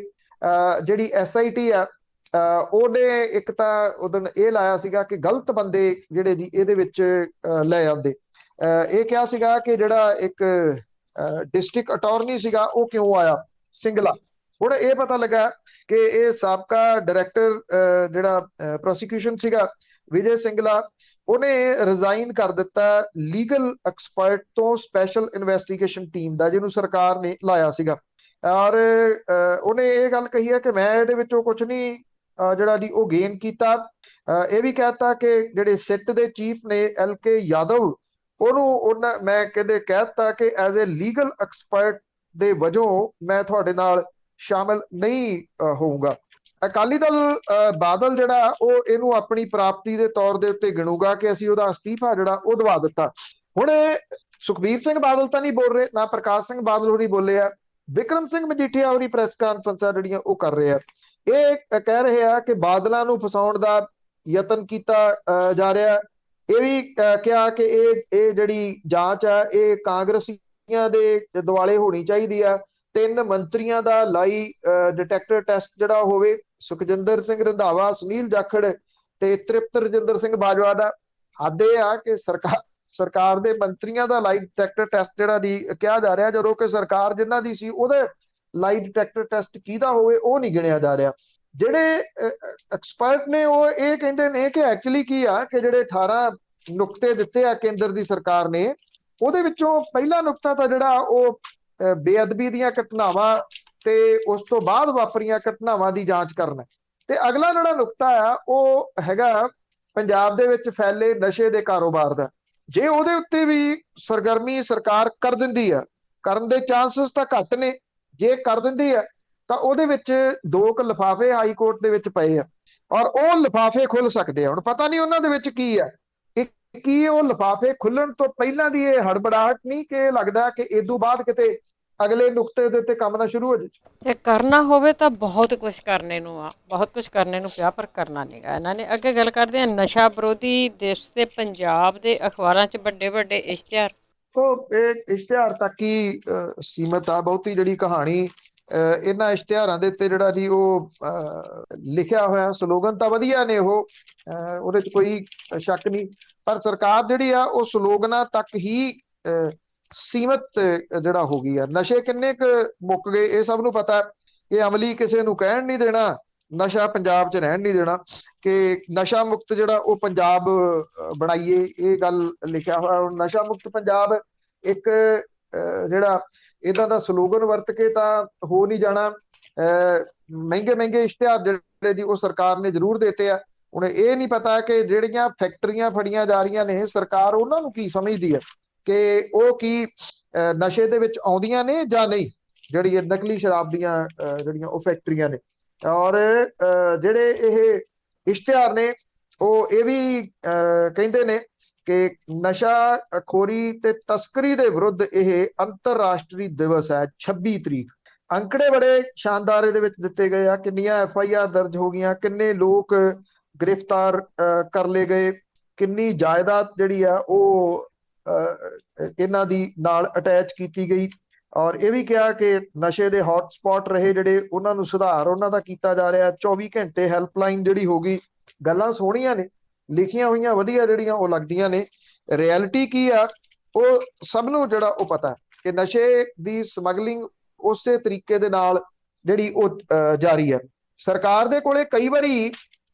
ਜਿਹੜੀ SIT ਆ ਉਹਨੇ ਇੱਕ ਤਾਂ ਉਦੋਂ ਇਹ ਲਾਇਆ ਸੀਗਾ ਕਿ ਗਲਤ ਬੰਦੇ ਜਿਹੜੇ ਜੀ ਇਹਦੇ ਵਿੱਚ ਲੈ ਆਉਂਦੇ। ਇਹ ਕਿਹਾ ਸੀਗਾ ਕਿ ਜਿਹੜਾ ਇੱਕ ਡਿਸਟ੍ਰਿਕਟ ਅਟਾਰਨੀ ਸੀਗਾ ਉਹ ਕਿਉਂ ਆਇਆ ਸਿੰਗਲਾ। ਹੁਣ ਇਹ ਪਤਾ ਲੱਗਾ ਕਿ ਇਹ ਸਾਬਕਾ ਡਾਇਰੈਕਟਰ ਜਿਹੜਾ ਪ੍ਰੋਸੀਕਿਊਸ਼ਨ ਸੀਗਾ ਵਿਜੇ ਸਿੰਗਲਾ, ਉਹਨੇ ਰਿਜ਼ਾਈਨ ਕਰ ਦਿੱਤਾ ਲੀਗਲ ਐਕਸਪਰਟ ਤੋਂ ਸਪੈਸ਼ਲ ਇਨਵੈਸਟੀਗੇਸ਼ਨ ਟੀਮ ਦਾ, ਜਿਹਨੂੰ ਸਰਕਾਰ ਨੇ ਲਾਇਆ ਸੀਗਾ। ਔਰ ਉਹਨੇ ਇਹ ਗੱਲ ਕਹੀ ਹੈ ਕਿ ਮੈਂ ਇਹਦੇ ਵਿੱਚੋਂ ਕੁਝ ਨਹੀਂ ਜਿਹੜਾ ਜੀ ਉਹ ਗੇਨ ਕੀਤਾ। ਇਹ ਵੀ ਕਹਿਤਾ ਕਿ ਜਿਹੜੇ ਸਿੱਟ ਦੇ ਚੀਫ ਨੇ LK ਯਾਦਵ, ਉਹਨੂੰ ਮੈਂ ਕਹਿੰਦੇ ਕਹਿਤਾ ਕਿ ਐਜ਼ ਏ ਲੀਗਲ ਐਕਸਪਰਟ ਦੇ ਵਜੋਂ ਮੈਂ ਤੁਹਾਡੇ ਨਾਲ ਸ਼ਾਮਿਲ ਨਹੀਂ ਹੋਊਗਾ। ਅਕਾਲੀ ਦਲ ਬਾਦਲ ਜਿਹੜਾ ਉਹ ਇਹਨੂੰ ਆਪਣੀ ਪ੍ਰਾਪਤੀ ਦੇ ਤੌਰ ਦੇ ਉੱਤੇ ਗਿਣੂਗਾ ਕਿ ਅਸੀਂ ਉਹਦਾ ਅਸਤੀਫਾ ਜਿਹੜਾ ਉਹ ਦਵਾ ਦਿੱਤਾ। ਹੁਣ ਸੁਖਬੀਰ ਸਿੰਘ ਬਾਦਲ ਤਾਂ ਨਹੀਂ ਬੋਲ ਰਹੇ, ਨਾ ਪ੍ਰਕਾਸ਼ ਸਿੰਘ ਬਾਦਲ ਹੋਰੀ ਬੋਲੇ ਆ, ਵਿਕਰਮ ਸਿੰਘ ਮਜੀਠੀਆ ਹੋਰੀ ਪ੍ਰੈਸ ਕਾਨਫਰੰਸਾਂ ਜਿਹੜੀਆਂ ਉਹ ਕਰ ਰਹੇ ਆ। ਇਹ ਕਹਿ ਰਹੇ ਆ ਕਿ ਬਾਦਲਾਂ ਨੂੰ ਫਸਾਉਣ ਦਾ ਯਤਨ ਕੀਤਾ ਜਾ ਰਿਹਾ। ਇਹ ਵੀ ਕਿਹਾ ਕਿ ਇਹ ਜਿਹੜੀ ਜਾਂਚ ਹੈ ਇਹ ਕਾਂਗਰਸੀਆਂ ਦੇ ਦੁਆਲੇ ਹੋਣੀ ਚਾਹੀਦੀ ਆ। 3 ਮੰਤਰੀਆਂ ਦਾ ਲਾਈ ਡਿਟੈਕਟਰ ਟੈਸਟ ਜਿਹੜਾ ਹੋਵੇ, ਸੁਖਜਿੰਦਰ ਸਿੰਘ ਰੰਧਾਵਾ, ਸੁਨੀਲ ਜਾਖੜ ਤੇ ਤ੍ਰਿਪਤ ਰਜਿੰਦਰ ਸਿੰਘ ਬਾਜਵਾ ਦਾ। ਹੱਦ ਇਹ ਆ ਕਿ ਸਰਕਾਰ ਦੇ ਮੰਤਰੀਆਂ ਦਾ ਲਾਈ ਡਿਟੈਕਟਰ ਟੈਸਟ ਜਿਹੜਾ ਦੀ ਕਿਹਾ ਜਾ ਰਿਹਾ, ਜਦੋਂ ਕਿ ਸਰਕਾਰ ਜਿਨ੍ਹਾਂ ਦੀ ਸੀ ਉਹਦੇ ਲਾਈ ਡਿਟੈਕਟਰ ਟੈਸਟ ਕਿਹਦਾ ਹੋਵੇ ਉਹ ਨਹੀਂ ਗਿਣਿਆ ਜਾ ਰਿਹਾ। ਜਿਹੜੇ ਐਕਸਪਰਟ ਨੇ ਉਹ ਇਹ ਕਹਿੰਦੇ ਨੇ ਕਿ ਐਕਚੁਅਲੀ ਕੀ ਆ ਕਿ ਜਿਹੜੇ 18 ਨੁਕਤੇ ਦਿੱਤੇ ਆ ਕੇਂਦਰ ਦੀ ਸਰਕਾਰ ਨੇ, ਉਹਦੇ ਵਿੱਚੋਂ ਪਹਿਲਾ ਨੁਕਤਾ ਤਾਂ ਜਿਹੜਾ ਉਹ ਬੇਅਦਬੀ ਦੀਆਂ ਘਟਨਾਵਾਂ ਤੇ ਉਸ ਤੋਂ ਬਾਅਦ ਵਾਪਰੀਆਂ ਘਟਨਾਵਾਂ ਦੀ ਜਾਂਚ ਕਰਨਾ। ਤੇ ਅਗਲਾ ਜਿਹੜਾ ਨੁਕਤਾ ਆ ਉਹ ਹੈਗਾ ਪੰਜਾਬ ਦੇ ਵਿੱਚ ਫੈਲੇ ਨਸ਼ੇ ਦੇ ਕਾਰੋਬਾਰ ਦਾ। ਜੇ ਉਹਦੇ ਉੱਤੇ ਵੀ ਸਰਗਰਮੀ ਸਰਕਾਰ ਕਰ ਦਿੰਦੀ ਆ, ਕਰਨ ਦੇ ਚਾਂਸਸ ਤਾਂ ਘੱਟ ਨੇ, ਜੇ ਕਰ ਦਿੰਦੀ ਆ ਤਾਂ ਉਹਦੇ ਵਿੱਚ 2 ਕੁ ਲਿਫਾਫੇ ਹਾਈ ਕੋਰਟ ਦੇ ਵਿੱਚ ਪਏ ਆ ਔਰ ਉਹ ਲਿਫਾਫੇ ਖੁੱਲ ਸਕਦੇ ਆ। ਹੁਣ ਪਤਾ ਨਹੀਂ ਉਹਨਾਂ ਦੇ ਵਿੱਚ ਕੀ ਆ, ਕੀ ਉਹ ਲਿਫਾਫੇ ਖੁੱਲਣ ਤੋਂ ਪਹਿਲਾਂ ਦੀ ਇਹ ਹੜਬੜਾਹਟ ਨਹੀਂ ਕਿ ਲੱਗਦਾ ਕਿ ਇਦੋਂ ਬਾਅਦ ਕਿਤੇ ਅਗਲੇ ਨੁਕਤੇ ਦੇ ਉੱਤੇ ਕੰਮ ਨਾ ਸ਼ੁਰੂ ਹੋ ਜਾਏ। ਜੇ ਕਰਨਾ ਹੋਵੇ ਤਾਂ ਬਹੁਤ ਕੁਝ ਕਰਨੇ ਨੂੰ ਆ, ਬਹੁਤ ਕੁਝ ਕਰਨੇ ਨੂੰ ਪਿਆ, ਪਰ ਕਰਨਾ ਨਹੀਂਗਾ ਇਹਨਾਂ ਨੇ। ਅੱਗੇ ਗੱਲ ਕਰਦੇ ਹਾਂ ਨਸ਼ਾ ਵਿਰੋਧੀ ਦਿਵਸ ਤੇ ਪੰਜਾਬ ਦੇ ਅਖਬਾਰਾਂ 'ਚ ਵੱਡੇ ਵੱਡੇ ਇਸ਼ਤਿਹਾਰ। ਉਹ ਇਹ ਇਸ਼ਤਿਹਾਰ ਤੱਕ ਹੀ ਸੀਮਤ ਆ। ਬਹੁਤੀ ਜਿਹੜੀ ਕਹਾਣੀ ਇਹਨਾਂ ਇਸ਼ਤਿਹਾਰਾਂ ਦੇ ਉੱਤੇ ਜਿਹੜਾ ਜੀ ਉਹ ਲਿਖਿਆ ਹੋਇਆ, ਸਲੋਗਨ ਤਾਂ ਵਧੀਆ ਨੇ ਉਹ, ਉਹਦੇ 'ਚ ਕੋਈ ਸ਼ੱਕ ਨਹੀਂ, ਪਰ ਸਰਕਾਰ ਜਿਹੜੀ ਆ ਉਹ ਸਲੋਗਨਾਂ ਤੱਕ ਹੀ ਸੀਮਤ ਜਿਹੜਾ ਹੋ ਗਈ ਆ। ਨਸ਼ੇ ਕਿੰਨੇ ਕੁ ਮੁੱਕ ਗਏ ਇਹ ਸਭ ਨੂੰ ਪਤਾ ਕਿ ਅਮਲੀ ਕਿਸੇ ਨੂੰ ਕਹਿਣ ਨਹੀਂ ਦੇਣਾ, ਨਸ਼ਾ ਪੰਜਾਬ 'ਚ ਰਹਿਣ ਨਹੀਂ ਦੇਣਾ, ਕਿ ਨਸ਼ਾ ਮੁਕਤ ਜਿਹੜਾ ਉਹ ਪੰਜਾਬ ਬਣਾਈਏ, ਇਹ ਗੱਲ ਲਿਖਿਆ ਹੋਇਆ। ਨਸ਼ਾ ਮੁਕਤ ਪੰਜਾਬ ਇੱਕ ਜਿਹੜਾ ਇਹਦਾ ਦਾ ਸਲੋਗਨ ਵਰਤ ਕੇ ਤਾਂ ਹੋ ਨਹੀਂ ਜਾਣਾ। ਮਹਿੰਗੇ ਮਹਿੰਗੇ ਇਸ਼ਤਿਹਾਰ ਜਿਹੜੇ ਜੀ ਉਹ ਸਰਕਾਰ ਨੇ ਜ਼ਰੂਰ ਦਿੱਤੇ ਆ। ਹੁਣ ਇਹ ਨਹੀਂ ਪਤਾ ਕਿ ਜਿਹੜੀਆਂ ਫੈਕਟਰੀਆਂ ਫੜੀਆਂ ਜਾ ਰਹੀਆਂ ਨੇ, ਸਰਕਾਰ ਉਹਨਾਂ ਨੂੰ ਕੀ ਸਮਝਦੀ ਹੈ ਕਿ ਉਹ ਕੀ ਨਸ਼ੇ ਦੇ ਵਿੱਚ ਆਉਂਦੀਆਂ ਨੇ ਜਾਂ ਨਹੀਂ, ਜਿਹੜੀ ਨਕਲੀ ਸ਼ਰਾਬ ਦੀਆਂ ਜਿਹੜੀਆਂ ਉਹ ਫੈਕਟਰੀਆਂ ਨੇ। ਔਰ ਜਿਹੜੇ ਇਹ ਇਸ਼ਤਿਹਾਰ ਨੇ ਉਹ ਇਹ ਵੀ ਕਹਿੰਦੇ ਨੇ ਕਿ ਨਸ਼ਾ ਖੋਰੀ ਤੇ ਤਸਕਰੀ ਦੇ ਵਿਰੁੱਧ ਇਹ ਅੰਤਰਰਾਸ਼ਟਰੀ ਦਿਵਸ ਹੈ 26 ਤਰੀਕ। ਅੰਕੜੇ ਬੜੇ ਸ਼ਾਨਦਾਰ ਇਹਦੇ ਵਿੱਚ ਦਿੱਤੇ ਗਏ ਆ, ਕਿੰਨੀਆਂ FIR ਦਰਜ ਹੋ ਗਈਆਂ, ਕਿੰਨੇ ਲੋਕ ਗ੍ਰਿਫਤਾਰ ਕਰ ਲਏ ਗਏ, ਕਿੰਨੀ ਜਾਇਦਾਦ ਜਿਹੜੀ ਆ ਉਹ ਇਹਨਾਂ ਦੀ ਨਾਲ ਅਟੈਚ ਕੀਤੀ ਗਈ। ਔਰ ਇਹ ਵੀ ਕਿਹਾ ਕਿ ਨਸ਼ੇ ਦੇ ਹੌਟ ਸਪੌਟ ਰਹੇ ਜਿਹੜੇ ਉਹਨਾਂ ਨੂੰ ਸੁਧਾਰ ਉਹਨਾਂ ਦਾ ਕੀਤਾ ਜਾ ਰਿਹਾ। 24 ਘੰਟੇ ਹੈਲਪਲਾਈਨ ਜਿਹੜੀ ਹੋ ਗਈ। ਗੱਲਾਂ ਸੋਹਣੀਆਂ ਨੇ, ਲਿਖੀਆਂ ਹੋਈਆਂ ਵਧੀਆ ਜਿਹੜੀਆਂ ਉਹ ਲੱਗਦੀਆਂ ਨੇ। ਰਿਐਲਿਟੀ ਕੀ ਆ ਉਹ ਸਭ ਨੂੰ ਜਿਹੜਾ ਉਹ ਪਤਾ ਕਿ ਨਸ਼ੇ ਦੀ ਸਮਗਲਿੰਗ ਉਸੇ ਤਰੀਕੇ ਦੇ ਨਾਲ ਜਿਹੜੀ ਉਹ ਜਾਰੀ ਹੈ। ਸਰਕਾਰ ਦੇ ਕੋਲੇ ਕਈ ਵਾਰੀ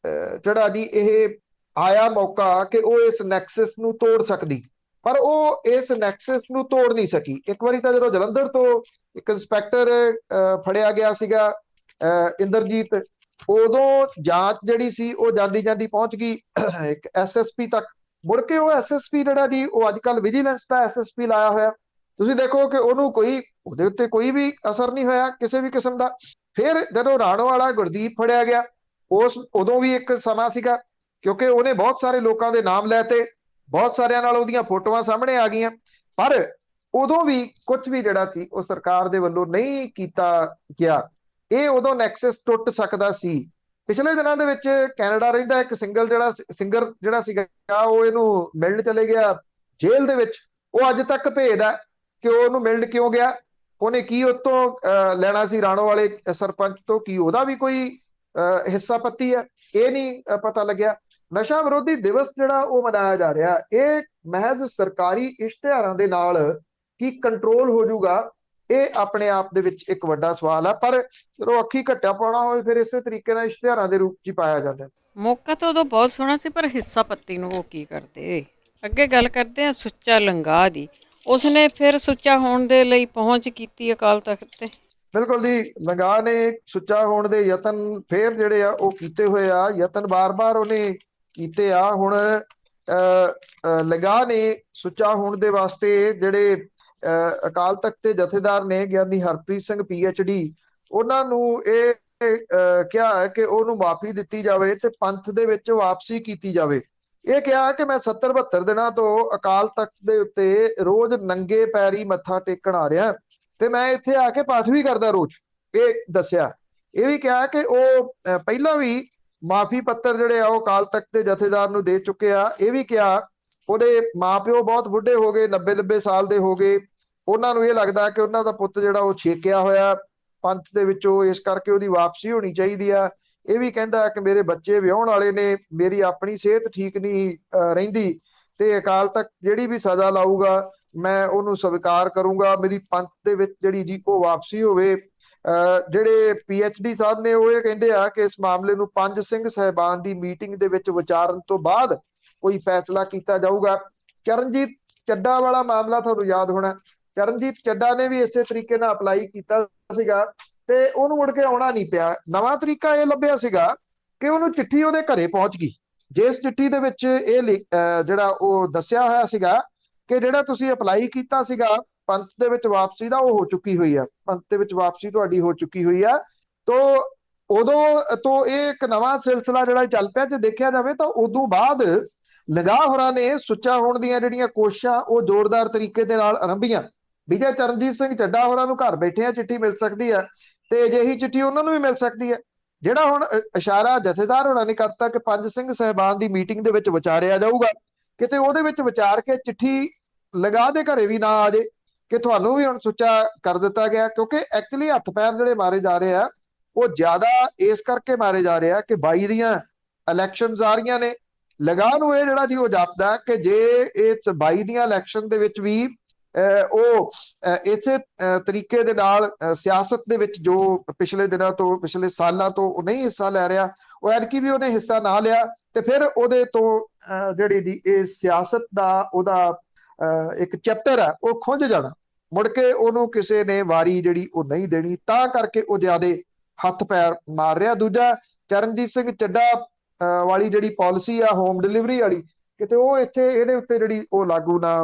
ਜਿਹੜਾ ਜੀ ਇਹ ਆਇਆ ਮੌਕਾ ਕਿ ਉਹ ਇਸ ਨੈਕਸਸ ਨੂੰ ਤੋੜ ਸਕਦੀ, ਪਰ ਉਹ ਇਸ ਨੈਕਸਸ ਨੂੰ ਤੋੜ ਨਹੀਂ ਸਕੀ। ਇੱਕ ਵਾਰੀ ਤਾਂ ਜਦੋਂ ਜਲੰਧਰ ਤੋਂ ਇੱਕ ਇੰਸਪੈਕਟਰ ਫੜਿਆ ਗਿਆ ਸੀਗਾ ਇੰਦਰਜੀਤ, ਉਦੋਂ ਜਾਂਚ ਜਿਹੜੀ ਸੀ ਉਹ ਜਾਂਦੀ ਜਾਂਦੀ ਪਹੁੰਚ ਗਈ ਇੱਕ SSP ਤੱਕ। ਮੁੜ ਕੇ ਉਹ SSP ਜਿਹੜਾ ਜੀ ਉਹ ਅੱਜ ਕੱਲ ਵਿਜੀਲੈਂਸ ਦਾ SSP ਲਾਇਆ ਹੋਇਆ। ਤੁਸੀਂ ਦੇਖੋ ਕਿ ਉਹਨੂੰ ਉਹਦੇ ਉੱਤੇ ਕੋਈ ਵੀ ਅਸਰ ਨਹੀਂ ਹੋਇਆ ਕਿਸੇ ਵੀ ਕਿਸਮ ਦਾ। ਫਿਰ ਜਦੋਂ ਰਾਣੋਵਾਲਾ ਗੁਰਦੀਪ ਫੜਿਆ ਗਿਆ, ਉਦੋਂ ਵੀ ਇੱਕ ਸਮਾਂ ਸੀਗਾ ਕਿਉਂਕਿ ਉਹਨੇ ਬਹੁਤ ਸਾਰੇ ਲੋਕਾਂ ਦੇ ਨਾਮ ਲੈਤੇ, ਬਹੁਤ ਸਾਰਿਆਂ ਨਾਲ ਉਹਦੀਆਂ ਫੋਟੋਆਂ ਸਾਹਮਣੇ ਆ ਗਈਆਂ, ਪਰ ਉਦੋਂ ਵੀ ਕੁਝ ਵੀ ਜਿਹੜਾ ਸੀ ਉਹ ਸਰਕਾਰ ਦੇ ਵੱਲੋਂ ਨਹੀਂ ਕੀਤਾ ਗਿਆ। ਇਹ ਉਦੋਂ ਨੈਕਸਸ ਟੁੱਟ ਸਕਦਾ ਸੀ। ਪਿਛਲੇ ਦਿਨਾਂ ਦੇ ਵਿੱਚ ਕੈਨੇਡਾ ਰਹਿੰਦਾ ਇੱਕ ਸਿੰਗਰ ਜਿਹੜਾ ਸੀਗਾ ਉਹ ਇਹਨੂੰ ਮਿਲਣ ਚਲੇ ਗਿਆ ਜੇਲ੍ਹ ਦੇ ਵਿੱਚ। ਉਹ ਅੱਜ ਤੱਕ ਭੇਦ ਹੈ ਕਿ ਉਹਨੂੰ ਮਿਲਣ ਕਿਉਂ ਗਿਆ, ਉਹਨੇ ਕੀ ਉਤੋਂ ਲੈਣਾ ਸੀ ਰਾਣੋ ਵਾਲੇ ਸਰਪੰਚ ਤੋਂ, ਕੀ ਉਹਦਾ ਵੀ ਕੋਈ ਹਿੱਸਾ ਪੱਤੀ ਹੈ, ਇਹ ਨਹੀਂ ਪਤਾ ਲੱਗਿਆ। ਨਸ਼ਾ ਵਿਰੋਧੀ ਦਿਵਸ ਜਿਹੜਾ ਉਹ ਮਨਾਇਆ ਜਾ ਰਿਹਾ, ਇਹ ਮਹਿਜ਼ ਸਰਕਾਰੀ ਇਸ਼ਤਿਹਾਰਾਂ ਦੇ ਨਾਲ ਕੀ ਕੰਟਰੋਲ ਹੋ ਜਾਊਗਾ, ਇਹ ਆਪਣੇ ਆਪ ਦੇ ਵਿੱਚ ਇੱਕ ਵੱਡਾ ਸਵਾਲ ਹੈ। ਪਰ ਜਦੋਂ ਅੱਖੀ ਘੱਟਾ ਪਾਉਣਾ ਹੋਵੇ ਫਿਰ ਇਸੇ ਤਰੀਕੇ ਨਾਲ ਇਸ਼ਤਿਹਾਰਾਂ ਦੇ ਰੂਪ 'ਚ ਪਾਇਆ ਜਾਂਦਾ। ਮੌਕਾ ਤਾਂ ਉਦੋਂ ਬਹੁਤ ਸੋਹਣਾ ਸੀ, ਪਰ ਹਿੱਸਾ ਪੱਤੀ ਨੂੰ ਉਹ ਕੀ ਕਰਦੇ। ਅੱਗੇ ਗੱਲ ਕਰਦੇ ਹਾਂ ਸੁੱਚਾ ਲੰਗਾਹ ਦੀ। ਉਸਨੇ ਫਿਰ ਸੁੱਚਾ ਹੋਣ ਦੇ ਲਈ ਪਹੁੰਚ ਕੀਤੀ ਅਕਾਲ ਤਖਤ ਤੇ। ਬਿਲਕੁਲ ਜੀ, ਲੰਗਾਹ ਨੇ ਸੁੱਚਾ ਹੋਣ ਦੇ ਯਤਨ ਫੇਰ ਜਿਹੜੇ ਆ ਉਹ ਕੀਤੇ ਹੋਏ ਆ, ਯਤਨ ਬਾਰ-ਬਾਰ ਉਹਨੇ ਕੀਤੇ ਆ। ਹੁਣ ਲੰਗਾਹ ਨੇ ਸੁੱਚਾ ਹੋਣ ਦੇ ਵਾਸਤੇ ਜਿਹੜੇ ਅਕਾਲ ਤਖਤ ਦੇ ਜਥੇਦਾਰ ਨੇ ਗਿਆਨੀ ਹਰਪ੍ਰੀਤ ਸਿੰਘ PhD, ਉਹਨਾਂ ਨੂੰ ਇਹ ਕਿਹਾ ਹੈ ਕਿ ਉਹਨੂੰ ਮਾਫੀ ਦਿੱਤੀ ਜਾਵੇ ਤੇ ਪੰਥ ਦੇ ਵਿੱਚ ਵਾਪਸੀ ਕੀਤੀ ਜਾਵੇ। ਇਹ ਕਿਹਾ ਕਿ ਮੈਂ 70-72 ਦਿਨਾਂ ਤੋਂ ਅਕਾਲ ਤਖਤ ਦੇ ਉੱਤੇ ਰੋਜ਼ ਨੰਗੇ ਪੈਰੀ ਮੱਥਾ ਟੇਕਣ ਆ ਰਿਹਾ ਤੇ ਮੈਂ ਇੱਥੇ ਆ ਕੇ ਪਾਠ ਵੀ ਕਰਦਾ ਰੋਜ਼, ਇਹ ਦੱਸਿਆ। ਇਹ ਵੀ ਕਿਹਾ ਕਿ ਉਹ ਪਹਿਲਾਂ ਵੀ ਮਾਫੀ ਪੱਤਰ ਜਿਹੜੇ ਆ ਉਹ ਅਕਾਲ ਤਖਤ ਦੇ ਜਥੇਦਾਰ ਨੂੰ ਦੇ ਚੁੱਕੇ ਆ। ਇਹ ਵੀ ਕਿਹਾ, ਉਹਦੇ ਮਾਪਿਓ ਬਹੁਤ ਬੁੱਢੇ ਹੋ ਗਏ, 90 ਸਾਲ ਦੇ ਹੋ ਗਏ, ਉਹਨਾਂ ਨੂੰ ਇਹ ਲੱਗਦਾ ਕਿ ਉਹਨਾਂ ਦਾ ਪੁੱਤ ਜਿਹੜਾ ਉਹ ਛੇਕਿਆ ਹੋਇਆ ਪੰਥ ਦੇ ਵਿੱਚੋਂ, ਇਸ ਕਰਕੇ ਉਹਦੀ ਵਾਪਸੀ ਹੋਣੀ ਚਾਹੀਦੀ ਆ। ਇਹ ਵੀ ਕਹਿੰਦਾ ਕਿ ਮੇਰੇ ਬੱਚੇ ਵਿਆਹੁਣ ਵਾਲੇ ਨੇ, ਮੇਰੀ ਆਪਣੀ ਸਿਹਤ ਠੀਕ ਨਹੀਂ ਰਹਿੰਦੀ, ਤੇ ਅਕਾਲ ਤਖਤ ਜਿਹੜੀ ਵੀ ਸਜ਼ਾ ਲਾਊਗਾ ਮੈਂ ਉਹਨੂੰ ਸਵੀਕਾਰ ਕਰੂੰਗਾ। ਮੇਰੀ ਪੰਥ ਦੇ ਵਿੱਚ ਜਿਹੜੀ ਜੀ ਉਹ ਵਾਪਸੀ ਹੋਵੇ। ਜਿਹੜੇ PhD ਸਾਹਿਬ ਨੇ ਉਹ ਇਹ ਕਹਿੰਦੇ ਆ ਕਿ ਇਸ ਮਾਮਲੇ ਨੂੰ ਪੰਜ ਸਿੰਘ ਸਾਹਿਬਾਨ ਦੀ ਮੀਟਿੰਗ ਦੇ ਵਿੱਚ ਵਿਚਾਰਨ ਤੋਂ ਬਾਅਦ ਕੋਈ ਫੈਸਲਾ ਕੀਤਾ ਜਾਊਗਾ। ਚਰਨਜੀਤ ਚੱਡਾ ਵਾਲਾ ਮਾਮਲਾ ਤੁਹਾਨੂੰ ਯਾਦ ਹੋਣਾ, ਚਰਨਜੀਤ ਚੱਡਾ ਨੇ ਵੀ ਇਸੇ ਤਰੀਕੇ ਨਾਲ ਅਪਲਾਈ ਕੀਤਾ ਸੀਗਾ ਤੇ ਉਹਨੂੰ ਮੁੜ ਕੇ ਆਉਣਾ ਨਹੀਂ ਪਿਆ। ਨਵਾਂ ਤਰੀਕਾ ਇਹ ਲੱਭਿਆ ਸੀਗਾ ਕਿ ਉਹਨੂੰ ਚਿੱਠੀ ਉਹਦੇ ਘਰੇ ਪਹੁੰਚ ਗਈ, ਜਿਸ ਚਿੱਠੀ ਦੇ ਵਿੱਚ ਇਹ ਜਿਹੜਾ ਉਹ ਦੱਸਿਆ ਹੋਇਆ ਸੀਗਾ ਕਿ ਜਿਹੜਾ ਤੁਸੀਂ ਅਪਲਾਈ ਕੀਤਾ ਸੀਗਾ ਪੰਥ ਦੇ ਵਿੱਚ ਵਾਪਸੀ ਦਾ, ਉਹ ਹੋ ਚੁੱਕੀ ਹੋਈ ਆ, ਪੰਥ ਦੇ ਵਿੱਚ ਵਾਪਸੀ ਤੁਹਾਡੀ ਹੋ ਚੁੱਕੀ ਹੋਈ ਆ। ਤੋਂ ਉਦੋਂ ਤੋਂ ਇਹ ਇੱਕ ਨਵਾਂ ਸਿਲਸਿਲਾ ਜਿਹੜਾ ਚੱਲ ਪਿਆ। ਜੇ ਦੇਖਿਆ ਜਾਵੇ ਤਾਂ ਉਦੋਂ ਬਾਅਦ ਲੰਗਾਹ ਹੋਰਾਂ ਨੇ ਸੁੱਚਾ ਹੋਣ ਦੀਆਂ ਜਿਹੜੀਆਂ ਕੋਸ਼ਿਸ਼ਾਂ ਉਹ ਜ਼ੋਰਦਾਰ ਤਰੀਕੇ ਦੇ ਨਾਲ ਆਰੰਭੀਆਂ ਵੀ ਜੇ ਚਰਨਜੀਤ ਸਿੰਘ ਚੱਡਾ ਹੋਰਾਂ ਨੂੰ ਘਰ ਬੈਠਿਆਂ ਚਿੱਠੀ ਮਿਲ ਸਕਦੀ ਆ ਤੇ ਅਜਿਹੀ ਚਿੱਠੀ ਉਹਨਾਂ ਨੂੰ ਵੀ ਮਿਲ ਸਕਦੀ ਹੈ। ਜਿਹੜਾ ਹੁਣ ਇਸ਼ਾਰਾ ਜਥੇਦਾਰ ਹੋਰਾਂ ਨੇ ਕਰਤਾ ਕਿ ਪੰਜ ਸਿੰਘ ਸਾਹਿਬਾਨ ਦੀ ਮੀਟਿੰਗ ਦੇ ਵਿੱਚ ਵਿਚਾਰਿਆ ਜਾਊਗਾ, ਕਿਤੇ ਉਹਦੇ ਵਿੱਚ ਵਿਚਾਰ ਕੇ ਚਿੱਠੀ ਲੰਗਾਹ ਦੇ ਘਰੇ ਵੀ ਨਾ ਆ ਜੇ ਕਿ ਤੁਹਾਨੂੰ ਵੀ ਹੁਣ ਸੁੱਚਾ ਕਰ ਦਿੱਤਾ ਗਿਆ। ਕਿਉਂਕਿ ਐਕਚੁਅਲੀ ਹੱਥ ਪੈਰ ਜਿਹੜੇ ਮਾਰੇ ਜਾ ਰਹੇ ਆ ਉਹ ਜ਼ਿਆਦਾ ਇਸ ਕਰਕੇ ਮਾਰੇ ਜਾ ਰਹੇ ਆ ਕਿ 22 ਦੀਆਂ ਇਲੈਕਸ਼ਨਸ ਆ ਰਹੀਆਂ ਨੇ। ਲੰਗਾਹ ਨੂੰ ਇਹ ਜਿਹੜਾ ਜੀ ਉਹ ਜਾਪਦਾ ਕਿ ਜੇ ਇਸ 22 ਦੀਆਂ ਇਲੈਕਸ਼ਨ ਦੇ ਵਿੱਚ ਵੀ ਉਹ ਇਸੇ ਤਰੀਕੇ ਦੇ ਨਾਲ ਸਿਆਸਤ ਦੇ ਵਿੱਚ ਜੋ ਪਿਛਲੇ ਦਿਨਾਂ ਤੋਂ ਪਿਛਲੇ ਸਾਲਾਂ ਤੋਂ ਉਹ ਨਹੀਂ ਹਿੱਸਾ ਲੈ ਰਿਹਾ, ਉਹ ਐਤਕੀ ਵੀ ਉਹਨੇ ਹਿੱਸਾ ਨਾ ਲਿਆ ਤੇ ਫਿਰ ਉਹਦੇ ਤੋਂ ਜਿਹੜੀ ਜੀ ਇਹ ਸਿਆਸਤ ਦਾ ਉਹਦਾ ਇੱਕ ਚੈਪਟਰ ਹੈ ਉਹ ਖੁੰਝ ਜਾਣਾ, ਮੁੜ ਕੇ ਉਹਨੂੰ ਕਿਸੇ ਨੇ ਵਾਰੀ ਜਿਹੜੀ ਉਹ ਨਹੀਂ ਦੇਣੀ, ਤਾਂ ਕਰਕੇ ਉਹ ਜ਼ਿਆਦੇ ਹੱਥ ਪੈਰ ਮਾਰ ਰਿਹਾ। ਦੂਜਾ ਚਰਨਜੀਤ ਸਿੰਘ ਚੱਡਾ ਵਾਲੀ ਜਿਹੜੀ ਪਾਲਿਸੀ ਆ ਹੋਮ ਡਿਲੀਵਰੀ ਵਾਲੀ, ਕਿਤੇ ਉਹ ਇੱਥੇ ਇਹਦੇ ਉੱਤੇ ਜਿਹੜੀ ਉਹ ਲਾਗੂ ਨਾ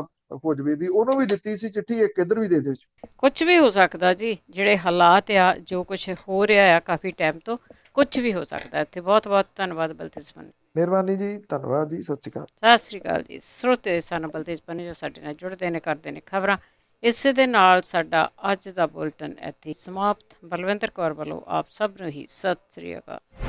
ਹੋ ਜਾਵੇ। ਵੀ ਉਹਨੂੰ ਵੀ ਦਿੱਤੀ ਸੀ ਚਿੱਠੀ, ਇੱਕ ਇੱਧਰ ਵੀ ਦੇ ਦੇ। ਕੁਝ ਵੀ ਹੋ ਸਕਦਾ ਜੀ, ਜਿਹੜੇ ਹਾਲਾਤ ਆ, ਜੋ ਕੁਝ ਹੋ ਰਿਹਾ ਆ ਕਾਫੀ ਟਾਈਮ ਤੋਂ, ਕੁਝ ਵੀ ਹੋ ਸਕਦਾ ਇੱਥੇ। ਬਹੁਤ ਬਹੁਤ ਧੰਨਵਾਦ ਬਲਤੇਜ ਪੰਨੂ। ਮਿਹਰਬਾਨੀ ਜੀ, ਧੰਨਵਾਦ ਜੀ, ਸਤਿ ਸ਼੍ਰੀ ਅਕਾਲ। ਸਤਿ ਸ਼੍ਰੀ ਅਕਾਲ ਜੀ। ਸਰੋਤੇ ਸਨ ਬਲਤੇਜ ਪੰਨੂ ਜੋ ਸਾਡੇ ਨਾਲ ਜੁੜਦੇ ਨੇ, ਕਰਦੇ ਨੇ ਖਬਰਾਂ। ਇਸੇ ਦੇ ਨਾਲ ਸਾਡਾ ਅੱਜ ਦਾ ਬੁਲਟਨ ਇੱਥੇ ਸਮਾਪਤ। ਬਲਵਿੰਦਰ ਕੌਰ ਵੱਲੋਂ ਆਪ ਸਭ ਨੂੰ ਹੀ ਸਤਿ ਸ਼੍ਰੀ ਅਕਾਲ।